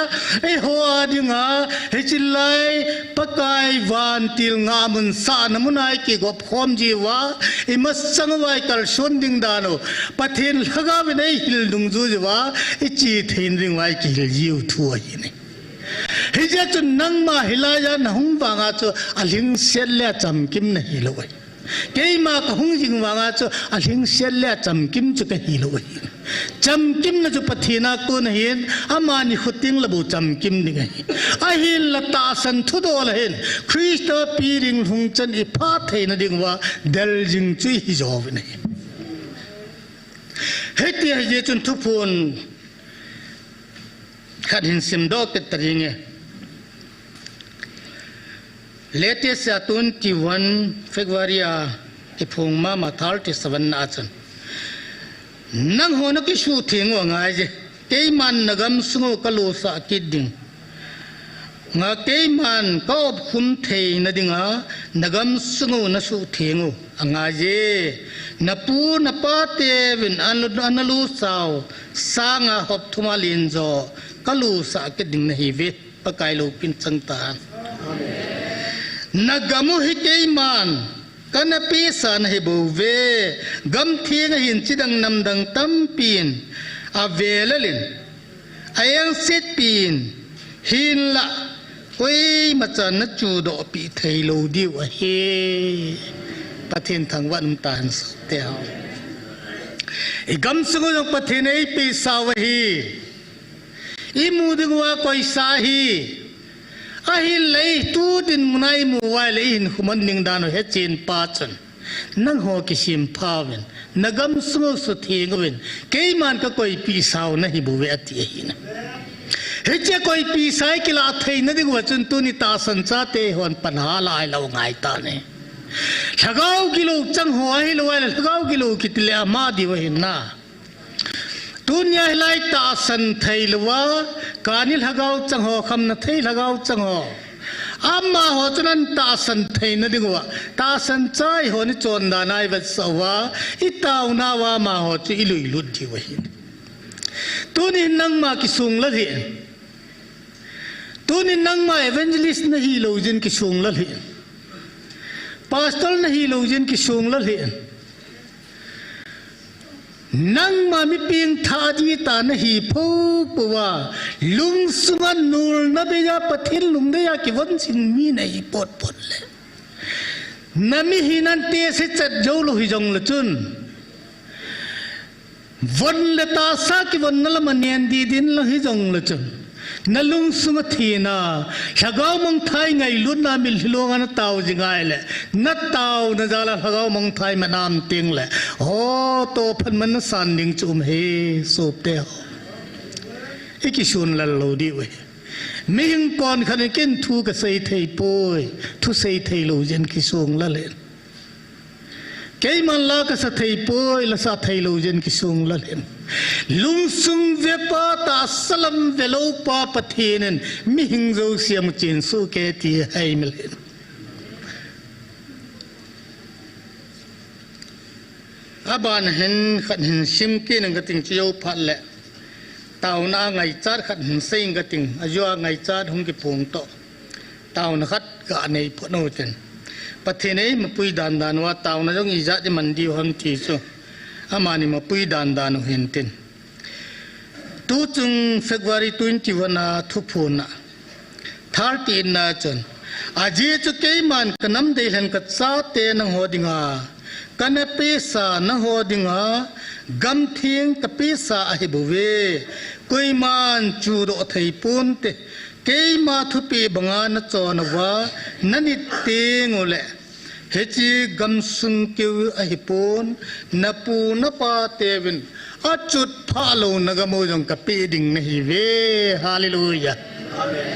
e ho adinga hichlai pakai van til nga mun sa namunai ki gop khom ji wa e masangwai kal sun ding dano pathin thagaw nei hil dung ju wa e chi thin ring wai ki jiu thu ni हिजा चु नंग मा हिलाया नहुं वांगा चु अलिंग सेल्या चमकिम न हिलोय केई मा कहूं जिंग वांगा चु अलिंग सेल्या चमकिम चु के हिलोय चमकिम न चु पथिना को नहीं अमानी खुतिंग लबु चमकिम नि गई अहिल लता संथु दोल हेन ख्रीस्ट पीरिंग हुंचन इफा थे न दिंगवा दल जिंग चु हिजोव नहीं हेती हे चुन थुफोन खादिन सिमदो के तरिंगे लेटेस्ट 21 फरवरी इफोंग मा माथाल ति 7 नाचन नंग होन कि सु थिंग वांगाय जे केई मान नगम सुंगो कलो सा किदिंग nga केई मान को खुम थे नदिंगा नगम सुंगो न सु थिंगो anga je napu napate win analu saw sanga hop thumalin jo kalu sa ke ding nahi ve pakai lo pin changta nagamu hi keiman kana pi san he bo ve gam thing hin chidang namdang tampin avelalin ayang set pin hin la koi machan na chu do pi thei lo diu he ประเทศทางวันตาลสเตียวอีกำสงบประเทศไอปีสาวฮีอีมูดึงว่าคอยสาฮีอาฮิเลยตูดินมุนัยมูวายเลยหินขุมันนิงดานเฮจินปาจันนังหัวกิชิมพาวินนักำสงบสุดที่งวินเกี่ยมันก็คอยปีสาวนะฮิบุเวติหินเฮจิคอยปีสายกิลาไทยนั่นดึงว่าจนตุนิตาสันซาเตหวนปัญหาลายเราไงตาเนี่ยलगाओ किलो चंग हो ही लो लगाओ किलो कितले अमा दिवहिन ना दुनिया हिलाई तासन थैलवा कानी लगाओ चंग हो खम न थै लगाओ चंग हो अम्मा हो चनन तासन थै न दिगवा तासन चाय हो नि चोंदा नाय बसवा इताउ ना वा मा हो च इलु इलु दिवहिन तुनि नंग मा कि सुंग लहि तुनि नंग मा एवेंजलिस्ट नहीं लोजिन कि सुंग लहि पास्टर नहीं लोजिन की सोंगल है नंग मामी पिंग थाजी ता नहीं फौपवा लुंग सुंगन नूल नबेया पथिल लुंगदे या कि वन सिंग मी नहीं पोट पोट ले नमी हिनन ते से चट जोलो ही जोंग लचुन वन लेता सा कि वन नल मनियन दी दिन लही जोंग लचुन नलुंग सुंग थीना लगाओ मंग थाई ngay लुन ना मिल हिलोंगा न ताऊ जिंगाई ले न ताऊ न जाला लगाओ मंग थाई में नाम तिंग ले हो तो फन मन सांडिंग चुम हे सोपते हो इकी शुन लल्लो दी वे मिहिंग कौन खने किन थू का सही थे पोय थू सही थे लो जन की सोंग लले कई मन ला का सथे पोय लसा थे लो जन की सोंग लले लुंगसुंग वेपा तासलम वेलो पा पथेनन मिहिंगो सियम चिनसु केती है मिलेन अबान हन खन सिम के नगतिंग चियो फले ताउना ngai char khat sing gating ajwa ngai char hung ki pung to taun khat ga nei phono ten pathenei mapui dan dan wa tauna jong ija di mandi hang ti chu amani mapui dan dan hen ten tu chung February 21 na thupuna 13 na chon aji chu keiman kanam dei hen ka cha te nang hodinga kana pesa na hodinga gam thing ka pesa a hibuwe koiman chu ro thei pun te keima thupi banga na chon wa nani te ngole hechi gam sung keu a hipon napu na pa tevin achut phalo nagamo jong ka pe ding na hi ve hallelujah amen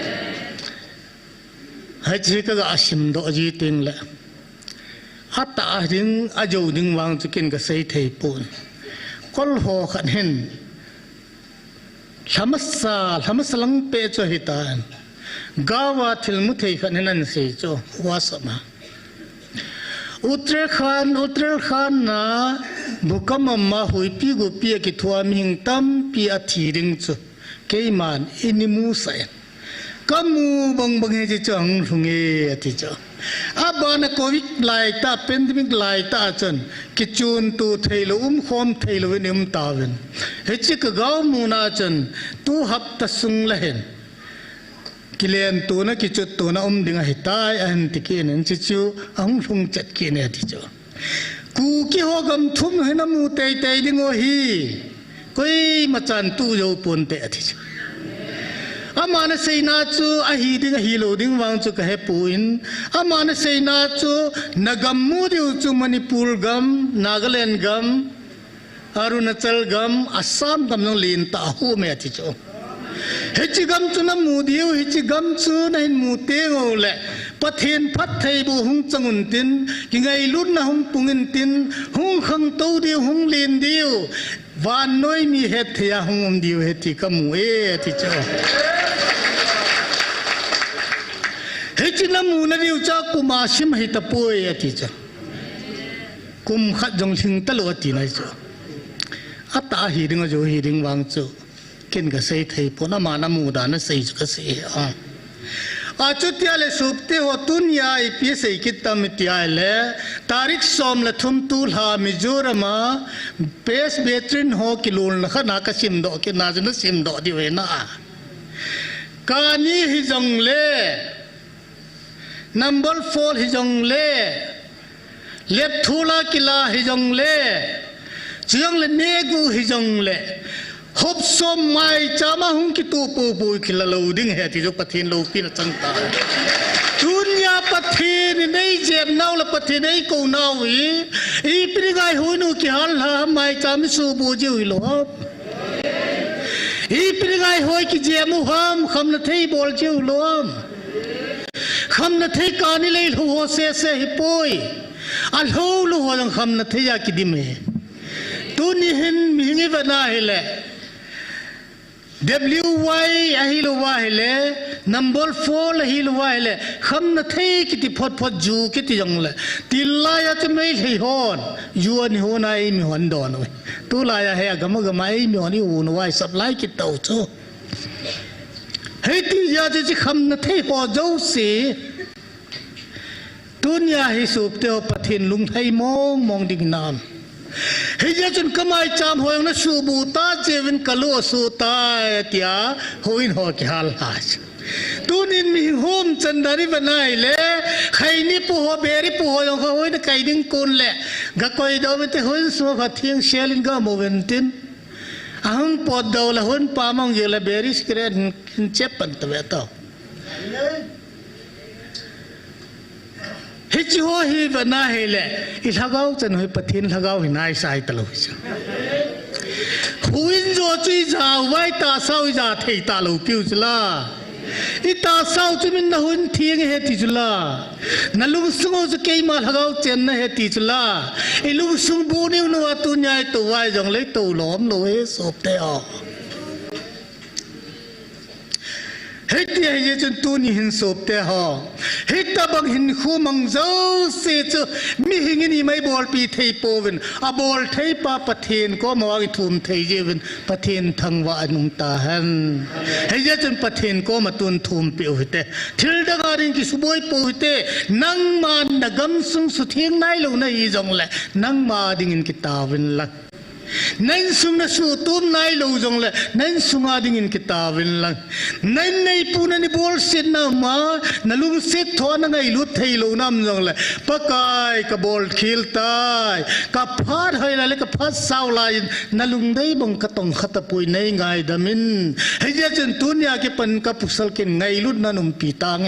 hechi ka asim do ji ting la hatta ding ajo ding wang chikin ka sei thei pon kol ho khan hen hamasalang pe cho hitan gawa thil mu thei khan hen an sei cho wasama Uttarakhand na bukam amma hui pi gu pi ki thua ming tam pi a thiring chu keiman inimu sai kamu bang bang he chang runge ati cha abana covid lai ta pandemic lai ta chan ki chun tu thailo khom thailo nim tawen he chi ka gaw mu na chan tu hap ta sung la hen kilen tu na ki chut tu na dinga hitai an tikin an chi chu ang lung chat ki ne ti cho ku ki ho gam thum he na mu tei tei ding o hi koi ma chan tu jo pon te ati cha amana seina chu a hi ding hi lo ding wang chu ka he puin amana seina chu nagam mu diu chu manipur gam nagaland gam arunachal gam assam gam no lin ta hu me ati cho hechi gam chu na mu diu hechi gam chu na hin mu te ngo le pathen phat thei bu hung changun tin ki ngai lut na hung pungin tin hung khang to diu hung lin diu van noi mi het thia hung diu heti kamu e ti cho hechi na mu na diu cha kuma sim hi ta poi ati cha kum khat jong thing ta lo ti nai cho ata hi ding jo hi ding wang chu kin ga sei thei pona ma na mu da na sei ka sei a chutia le supte ho tunya I pi sei kitam tia le tarik som la thum tu ha mizorama pes betrin ho kilul na khana ka sim do ki na jna sim do di we na kani hi jong le number 4 hi jong le เล็บทูลากิลาฮิจงเล่เจียงเลเนกูฮิจงเล่ฮบสมไม่จามาหุงกิตูปูปูกิลาลูดิ้งเหตุจุปทินลูกินจังตาดุนยาปทินในเจ็บนาวละปทินในกูนาวอีปริกายหุนูกิฮัลลาไม่จามิสูบูจิวิโลอีปริกายหอยกิเจมุฮัมคำนัทให้บอลจิวลมคำนัทให้การนิเลยหัวเสียเสียฮิปอยอัลฮูลูหัวจังคำนัทให้ยากิดิเมตุนี่เห็นมิหิวนาเฮเลWY อหิลวาเฮเล number 4อหิลวาเฮเลคำนัทให้กิติพอดพอดจูกิติจังเลติลายะจะไม่ให้ฮอนยูอันฮอนไอมิฮอนดอนเวตุลายะเฮกะมะกะมาไอมิฮอนอูนไว้สับไลกิตเอาโซเฮติยาจะคำนัทให้พอเจ้าสีตุนยาฮิสุบเตียวปะทินลุงไทยมองดิ่งน้ำเฮียจนกมายจามหอยนัชูบูตาเจวินกลัวสูตาเตียหอยนหอกฮัลฮาจตุนินมีโฮมจันดาริวันไอเล่ใครนี่ปูหัวเบริปูหัวยังเขาหอยนักไก่ดิ้งกุนเล่กะคอยดาวเตหอยสวะขัดเทียงเชลินกาโมเวนตินอังปอดดาวละหอยปามังเยลเบริสเกรนเจ็บปันตะเวตาฮิจโฮฮิวนาเฮเลอิลฮากาวจันหอยปะทินฮากาวหินายสายตลอดจังหุยโจจุยจาไว้ตาเศร้าจาเทตาลูกิวจลาอิตาเศร้าจุมินนหุนเทียงเฮติจลานลุงสุงจะเกยมาฮากาวเจนนเฮติจลาอิลุงสุงบูนิวนวตุญายตัวไว้จังเลยตัวหลอมโลเฮสอบเตอเฮติเฮจนตัวนี้หินสบเตะฮะเฮตบังหินคู่มังเจ้าเสียจมีหินนี่ไม่บอลปีเทยโปวินอะบอลเทยปาปะเทนก็มาว่าทุ่มเทยเจวินปะเทนทั้งว่านุมตาหันเฮจนปะเทนก็มาตุนทุ่มเปียวเตทิลดังอารินกิสุบอยปูเตนังมานักมสุงสุเทียงไนลูนายจงเลยนังมาดิ่งกิตาวินละนั่นสุงนัสูตุมนายลูจงเลยนั่นสุงอาดิ่งกิตาวินลังนั่นในปูนันบอลเซนนามานั่นลุงเซตทอนังไอลุดเทยลูน้ำจงเลยปะกายกับบอลคิลตายกับพัดเฮยเลยกับพัดสาวลายนั่นลุงได้บังกะตงขัดปุยในไงดามินเฮียจนตุนยาเก็ปันกับปุสลกินไงลุดนั่นนุ่มปีตางเง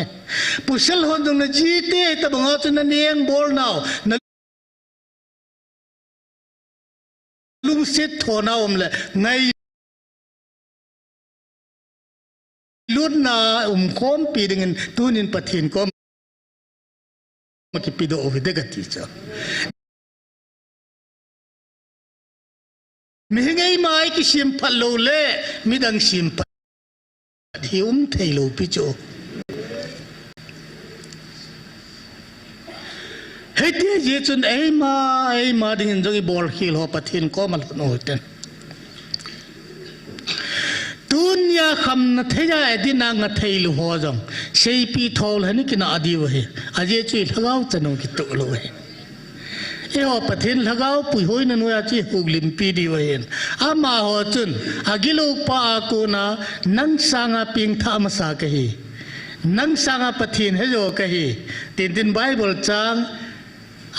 ปุสลฮอนจงนั่นจีเตตะบังอาจนั่นเองบอลน่าวลุงเซตทอนาอมเลยไงลุดนาคอมปีดึงตัวนินปะทินก็มาคิดปีโดอวิเดกัติจ้ะมีไงมาไอ้คิชิมพัลโลเล่มีดังชิมพัลที่เทโลปิโจเฮ้ยที่เจจุนไอ้มาดิ่งจงอีบอลฮิลฮอปะทินก็มาโนเตนดุนยาคำนัทยาเอดินางนัทยลูหัวจังเชยปีทอลฮันนี่กินอาดีวะเฮอาเจจุยลักเอาจันโอกิตุลวะเฮเอฮอปะทินลักเอาปุยหอยนันวยาจีฮุกลิมปีดีวะเฮอามาหัวจุนอากิโลปาอากูนานังสังอาปิงทามสากะเฮนังสังอาปะทินเฮโจกะเฮตินไบเบิลจัง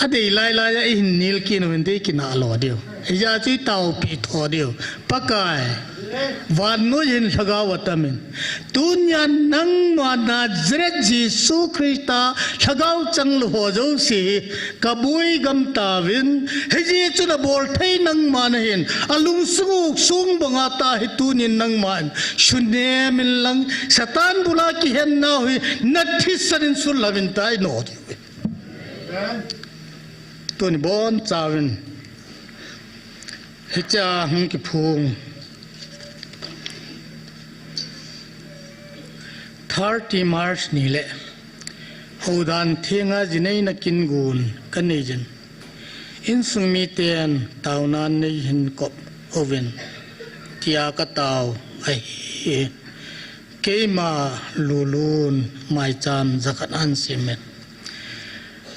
อดีไล่อินนิลกินวันที่กินอาลอเดียวยาจีตาวปีทอเดียวปักไก่วันนู้ยินสกาวตามินตุนยันนังมานาจเรจิสุคริสตาสกาวจังลหัวเจ้าสีกบุยกำตาวินเฮจิจุนบอลไทยนังมานะเห็นอลุงสุงบังอาตาฮิตุนินนังมันชุนเนมินลังสตานบุลากิเห็นนาหุยนัดที่สันสุลลาวินตายโนดิตัวนี้บอนจาวินฮิจาหุงกิพง30 March นี่แหละหูดานเทียงอาจินนักกินกูลกันนี่จันอินสุมีเตียนตาวนานในหินกบโอเวนที่อากาตาวไอเกมาลูลูนไม่จำจักอันสิเมต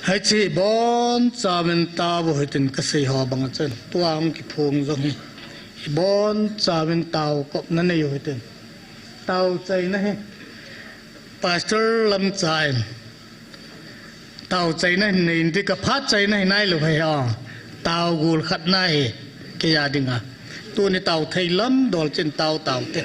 ให้ชีบอนจามันตาบุหิตินกษยหอบังจันตัวอังกิพงจงฮีบอนจามันตาวกบนั่นในอยู่หิตินตาวใจนะฮะพาสเตอร์ลำใจ tàu chạy này nên thì cái phát chạy này này là phải tàu gùi khát này cái gia đình tôi này tàu thấy lắm đồ trên tàu thế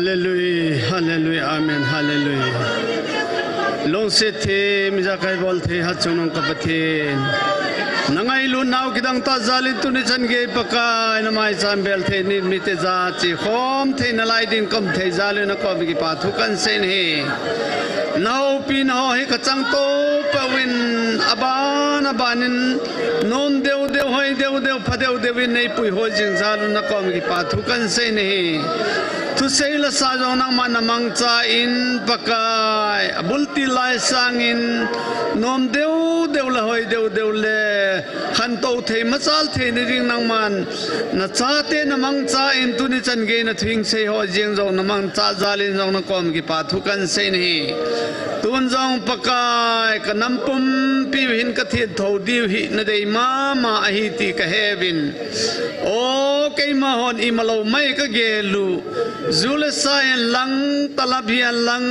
เลลูยาฮาเลลูยาอาเมนฮาเลลูยลงเสเทมิจะใครบอลเทฮัตจุนงกับประเทศนังไงลุนนาวกิดังตาซาลิตุนิจันเกย์ปากายนามายซัมเบลเทนิมิเตซาจิขอมเทนลายดินคอมเทซาลินกอบิกิปาทุกันเซนเฮนาวปีนหอเฮกจังโตปวินอบานินนนเดวหอยเดวพะเดวินในปุยโฮจิงซาลุนกอบิกิปาทุกันเซนเฮทุเซลสาจงนังมันมังจาอินปากายบุลติลายสังอินนมเดวละหอยเดวเลขันโตเทมาจัลเทนริงนังมันนัดซาเตนมังจาอินตุนิจันเกนทิ้งเซหอจิงจงนมังจาจาลินจงนักกอมกิปาทุกันเซนฮีตุนจงปากายกนำปุ่มปีวินกเทียนทอดิวหินเดยมาอหิติกะเฮวินโอเกยมาฮอนอิมาโลไม่กะเกลูจูเลสายลังตลาบีลัง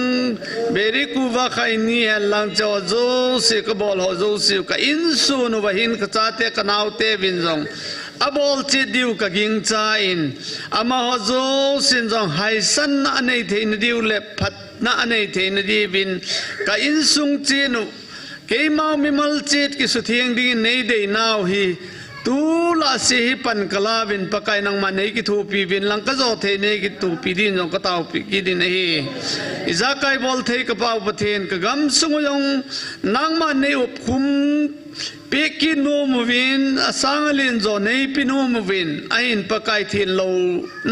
เบริคูวาไคนีลังเจ้าโจสิกบอลฮโจสิกอินซูนวะหินกะจาเตกะนาวเตวินจงอบอลจิดิวกะกิงจาอินอามาฮโจสินจงไฮซันนะในเทนดิวเลพัดนะในเทนดีวินกะอินซุงจีนุเกยมามิมัลจิตกิสุเทียงดิงในเดนาวฮีตูลาสิฮิปันกลาวินปะกายนังมันเนกิทูปีวินลังกะโจเทเนกิทูปีดินจงกะตาวปีกิดินเฮอิซากายบอลเทกะปาวปะเทนกะกัมซุงยงนังมันเนอุปคุมปีกิโนมวินอสังลินโจเนปิโนมวินไออินปะกายเทนโล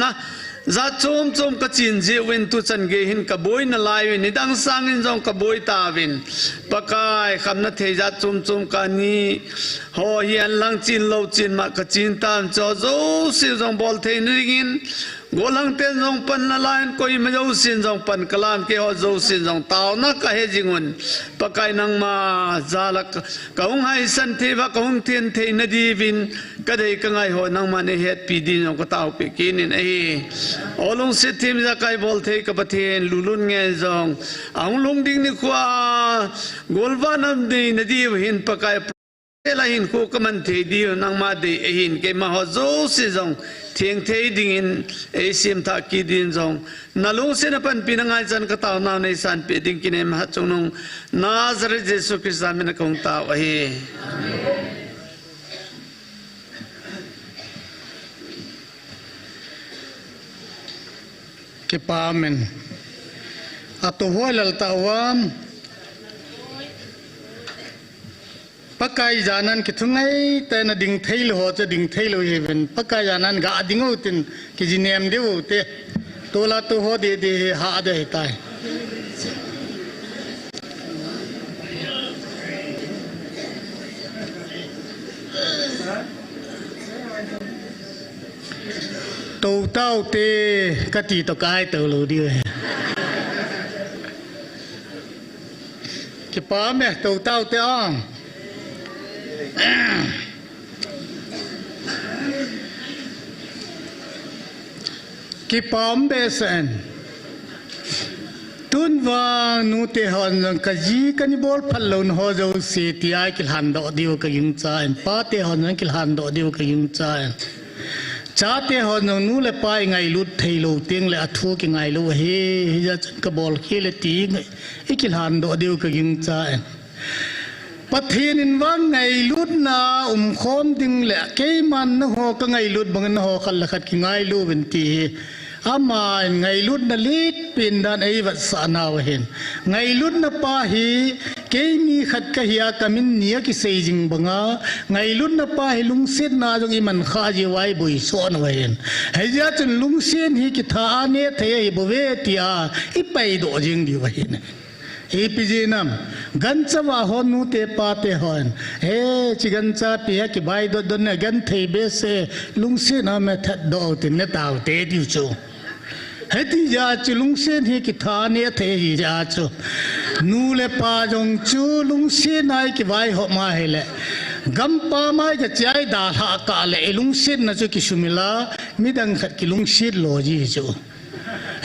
นะจัดโจมกะจินเจวินตุจันเกหินกะบอยนลายวินนิดังสังอินจงกะบอยตาวินปะกายคำนัทเทจัดโจมกะนีหอเฮียนลังจินโลจินมากะจินตามจอโจสิจงบอลเทนริกินโกลังเตนจงปันนลายนก็อิมโจสินจงปันกลามเกหอโจสินจงตาวนักกะเฮจิงุนปะกายนังมาจาลักกะหงไฮสันเทวะกะหงเทียนเทนดีวินกะเดกะไงหอนังมาเนเฮดปีดินจงกะตาวปีกินินเอโอลงสิทิมจะกายบอลเทกะปะเทนลุลุนเงจงอังลงดิ่งนิขวาโกลวานัมดีนดีวินปะกายlain ko kaman the di nang ma de hin ke ma ho zo si jong thieng the ding in e sim tha ki din jong nalung se na pan pinangai chan ka taw na nei san pe ding ki ne ma chung nong nazare jesu krista min kong ta wa he ke pa men ato holal tawam pakai janan ki thungai te na ding thail ho cha ding thail ho heaven pakai janan ga dingo tin ki jinem deu te tola to ho de ha de tai to tao te ka ti to kai to lo di ki pa me to tao te ang ki pam besen tun wa nu te hon jang ka ji kan bol phalon ho jo se ti ai kil han do diu ka yin cha en pa te hon jang kil han do diu ka yin cha en cha te hon jang nu le pai ngai lut thei lo teng le athu ki ngai lo he ja chan ka bol khi le ti ngai ikil han do diu ka yin cha enปะเทนินว่าไงลุดนาคอมดิงแหละเกมันนะฮอก็ไงลุดบางนะฮอคันละขัดกิไงลุเป็นตีอามาไงลุดนาลิดเป็นด้านไอวัดสานาวเห็นไงลุดนาปาฮีเกมีขัดกะเฮียกามินเนียกิเซจิงบังอาไงลุดนาปาฮีลุงเส้นนาจงอิมันข้าจีไว้บุยซ้อนไว้เห็นให้ยาจนลุงเส้นฮีกิท่าเนเทยบเวติอาอีไปโดจิงดีไว้เห็นเอพิจีนัมกันจะว่าฮอนูเตปาเตฮอนเฮ้ชิกันจะเปียกิบายดดนกันเทเบเซลุงเส้นอาเมทัดโดตินเนตาวเตดิวจูเฮติยาจูลุงเส้นฮีกิท่าเนเทฮียาจูนูเลปาจงจูลุงเส้นไอกิบายหอมาเฮเลกัมปาไม้จะใจดาหากาเลลุงเส้นนะจูกิชุมิลามิดังขัดกิลุงเส้นโลจีจู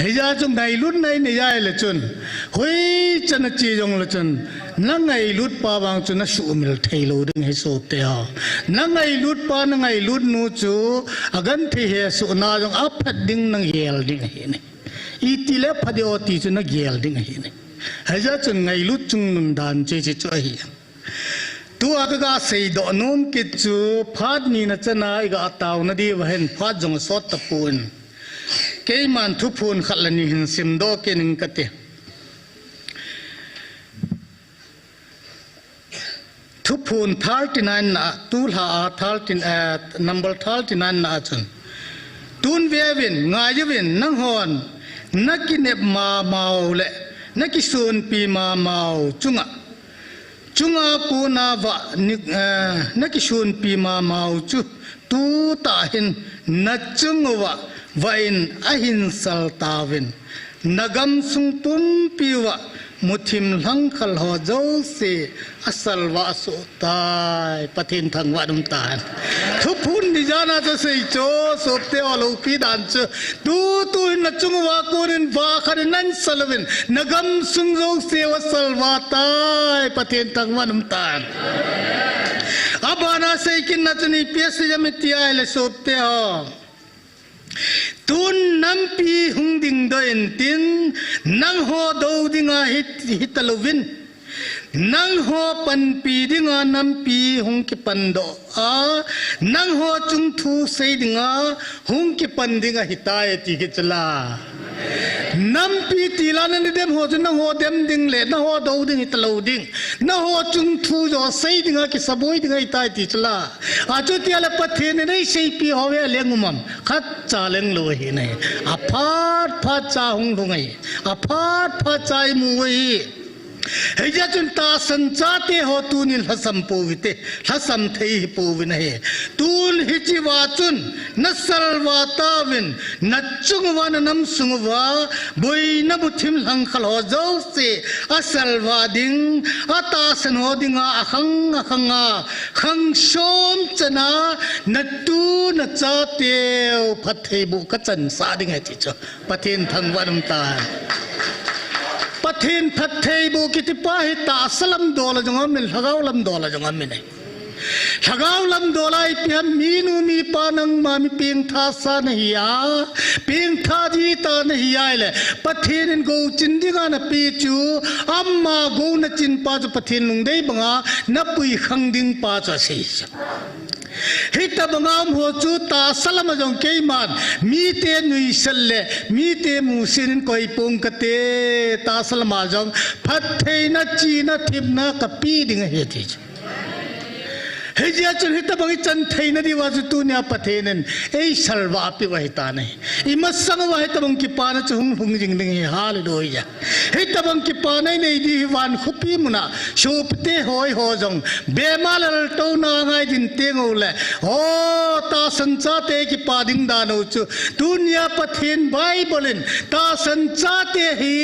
เฮียจงไงลุดไงเนี่ยยายเลยจนเฮ้ยจันจีจงเลยจนนั่งไงลุดป้าบางจนน่ะสูมิลเทโลดึงให้โซเตะนั่งไงลุดป้านั่งไงลุดนูจูอากันที่เฮสุนาจงอัพดิ้งนั่งเยลดิ้งเฮนี่ อีตีเล็บพเดียวตีจนนักเยลดิ้งเห็นให้จะจนไงลุจุงนุนดานเจเจจ่อยตัวก็เสียดอนมกิจูพัดนี่นะจะนายก็ตาวนดีว่าเห็นพัดจงสอดตะปูนเกี่ยมันทุพูนขัดละนี่เห็นซิมโดเกนึงกะเตทุพูนทัลตินันนะตูลาทัลตินนัมเบอร์ทัลตินันนะจนตูนเววินงายวินนังฮอนนักกินเนบมาเมาเละนักกิสุนปีมาเมาจุงะจุงอาปูนาวะนักกิชุนปีมาเมาจุตูตาหินนัดจุงวะวัยนอหินสัลตาวินนักมสุงปุ่มปีวะมุทิมหลังขลหอเจ้าเสอสัลวะสุตายปะเทนทางวัดมตาลทุพุนดิจานาจะเสยโจสบเตอโลปีดานเจตูนัดจุงวะกูนินวาขันนันสลวินนักมสุงเจ้าเสวะสัลวะตายปะเทนทางวัดมตาลอาบานาเสกินนัจนีเปียสยามิติอาเลสบเตอตุนน้ำปีหุงดิ่งโดยตินนังหัวดาวดิ่งอาฮิตลวินนังหัวปันปีดิ่งอาน้ำปีหุงกิปันโดนังหัวจุงทูเสดิ่งอาหุงกิปันดิ่งอาฮิตายติกิจลาน้ำปีตีลานันเดมหัวจุนนังหัวเดมดิ่งเล่นังหัวดาวดิ่งฮิตลวดิ่งนังหัวจุงทูจอเสดิ่งอากิสบุยดิ่งอาฮิตายติจลาอาจุติอาเลปะเทนในเสปีหัวเลงุมัมขัดจ่าเลงโลหินอาพาดพาจ่าหุงลงไงอาพาดพาจ่ามูไอเฮียจุนตาสันจ่าเตหตูนิลฮัสซัมปูวิเตฮัสซัมเทยปูวินเฮตูนฮิจิวาจุนนัสลวาตาวินนัดจุงวานนัมสุงวาบุยนับุทิมหลังขลอเจ้าเสอัสลวาดิงอัตาสนโหดิงอาขังขังชมจนานัดตูนัดจ่าเตวพัทเทบุกจันสาดิงไอจิจปะเทนทังวันตาปะเทนพัดเทยบุกิติปาหิตาสลัมโดลจังมิลฮะกาวลัมโดลจังมินฮะกาวลัมโดลไอเปียมีนูมีปานังมามีเปียงทาสานหิยาเปียงทาจีตานหิยาเลยปะเทนกูจินดิกานะปีจูอัมมากูนะจินปาจูปะเทนลุงได้บังอานับปุยขังดิงปาจูเสียฮิตบังอามหัวจูตาสลัมจงเกยมันมีเตนุยสเลมีเตมูสินคอยปงกเตตาสลัมจงพัดเทนัจีนัทิมนักปีดิงเฮติเฮียจุนฮิตบังจันเทนดีวาจุตุเนียปะเทนันเอสัลวาปิวะฮิตานะอิมัสสังวะฮิตบังกิปานะจุงหุงจิงดิงฮาลโดยะฮิตบังกิปานะในดีวันขุปีมุนะชูปเตหอยหอจงเบมาลลโตนาไงดินเตงโอเลโอตาสันจาเตกิปาดิงดานอุจุตุเนียปะเทนไบเบิลนตาสันจาเตฮี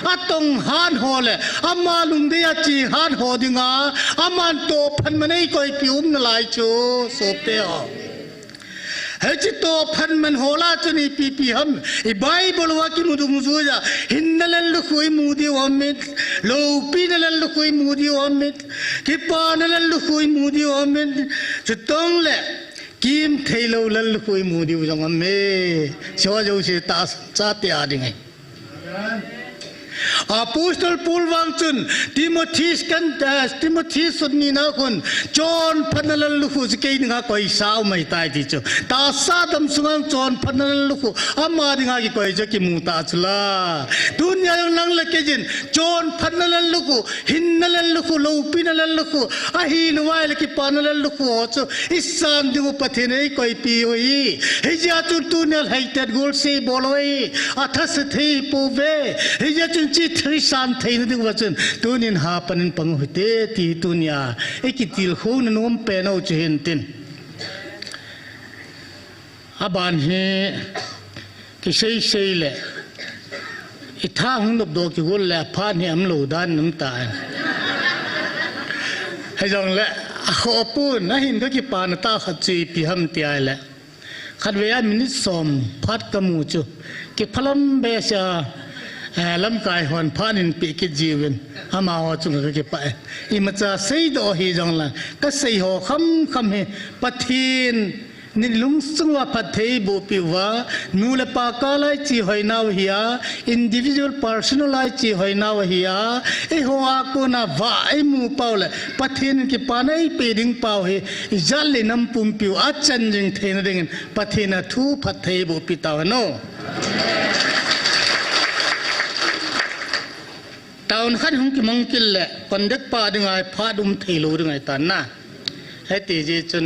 อะตงฮานหอเลอามาลุงเดียจีฮานหอดิงาอามันโตพันมันไอคอยปิวนลายโจโซเตอเฮจิโตพันมันโหลาจนีปีฮัมไอไบเบิลวากิมุดุมุซูจาหินนัลลุคุยมูดิวามิดโลปีนัลลุคุยมูดิวามิดกิปานัลลุคุยมูดิวามิดจุดตรงเล่กิมเทโลลัลคุยมูดิวจังอเมชัวจูสิตาซาเตอาดิงไงอาปูสตอลปูลวังจุนติโมธีสุดนี่นะคนจอนพันนัลลุคุสเกยนิงาคอยสาวไม่ตายที่จูตาซาดัมสุงังจอนพันนัลลุคุอามาดิงากิคอยจะกิมูตาจุลาดุนยายังนั่งเล็กจินจอนพันนัลลุคุหินนัลลุคุโลปีนัลลุคุอาหินวายเล็กปานัลลุคุโอจูอิสานดิมุปะเทเนคอยปีโอฮีฮิจาจุนตุนยาไฮเต็ดกูลซีบอลโอฮีอาทัสเทย์ปูเวฮิจาจุนจิทริสานเทนดิวจันตุนินหาปันปังหุเตตีตุนยาเอกิติลคูนนมเปนเอาเจนตินอาบานเฮกิเซย์เซย์เลอิท่าหุ่นดบโดกิกุลเลพานเฮอัมโลดานน้ำตาให้จังเลขอปูนนะหินก็กิปานตาขัดจีพิหัมตีไอเลขัดเวียมินิสอมพัดกมูจูกิพลัมเบชาลำกายหอนพานินปีกิจีวินหามาหัวจุงก็เก็บไปอิมจ่าเสียดอฮีจังละก็เสียหัวคำเฮปะทีน นี่ลุงสังว่าพัดเทยบุปิวะนูเลปากาไลจีหอยนาวเฮีย individual personal ไลจีหอยนาวเฮียไอหัวกูน่ะว่าไอมูเปล่าเลยพัดเทนกี่ปานไอเปดิงเปล่าเฮจัลเลน้ำปุ่มปิวอาจันจิงเทนริงพัดเทน่ะทูพัดเทยบุปิตาวโนตอนขันหงกิมังกิลแหละคนเด็กป่าดึงไอพาดุมเทโลดึงไอตานน่ะให้ตีจีจน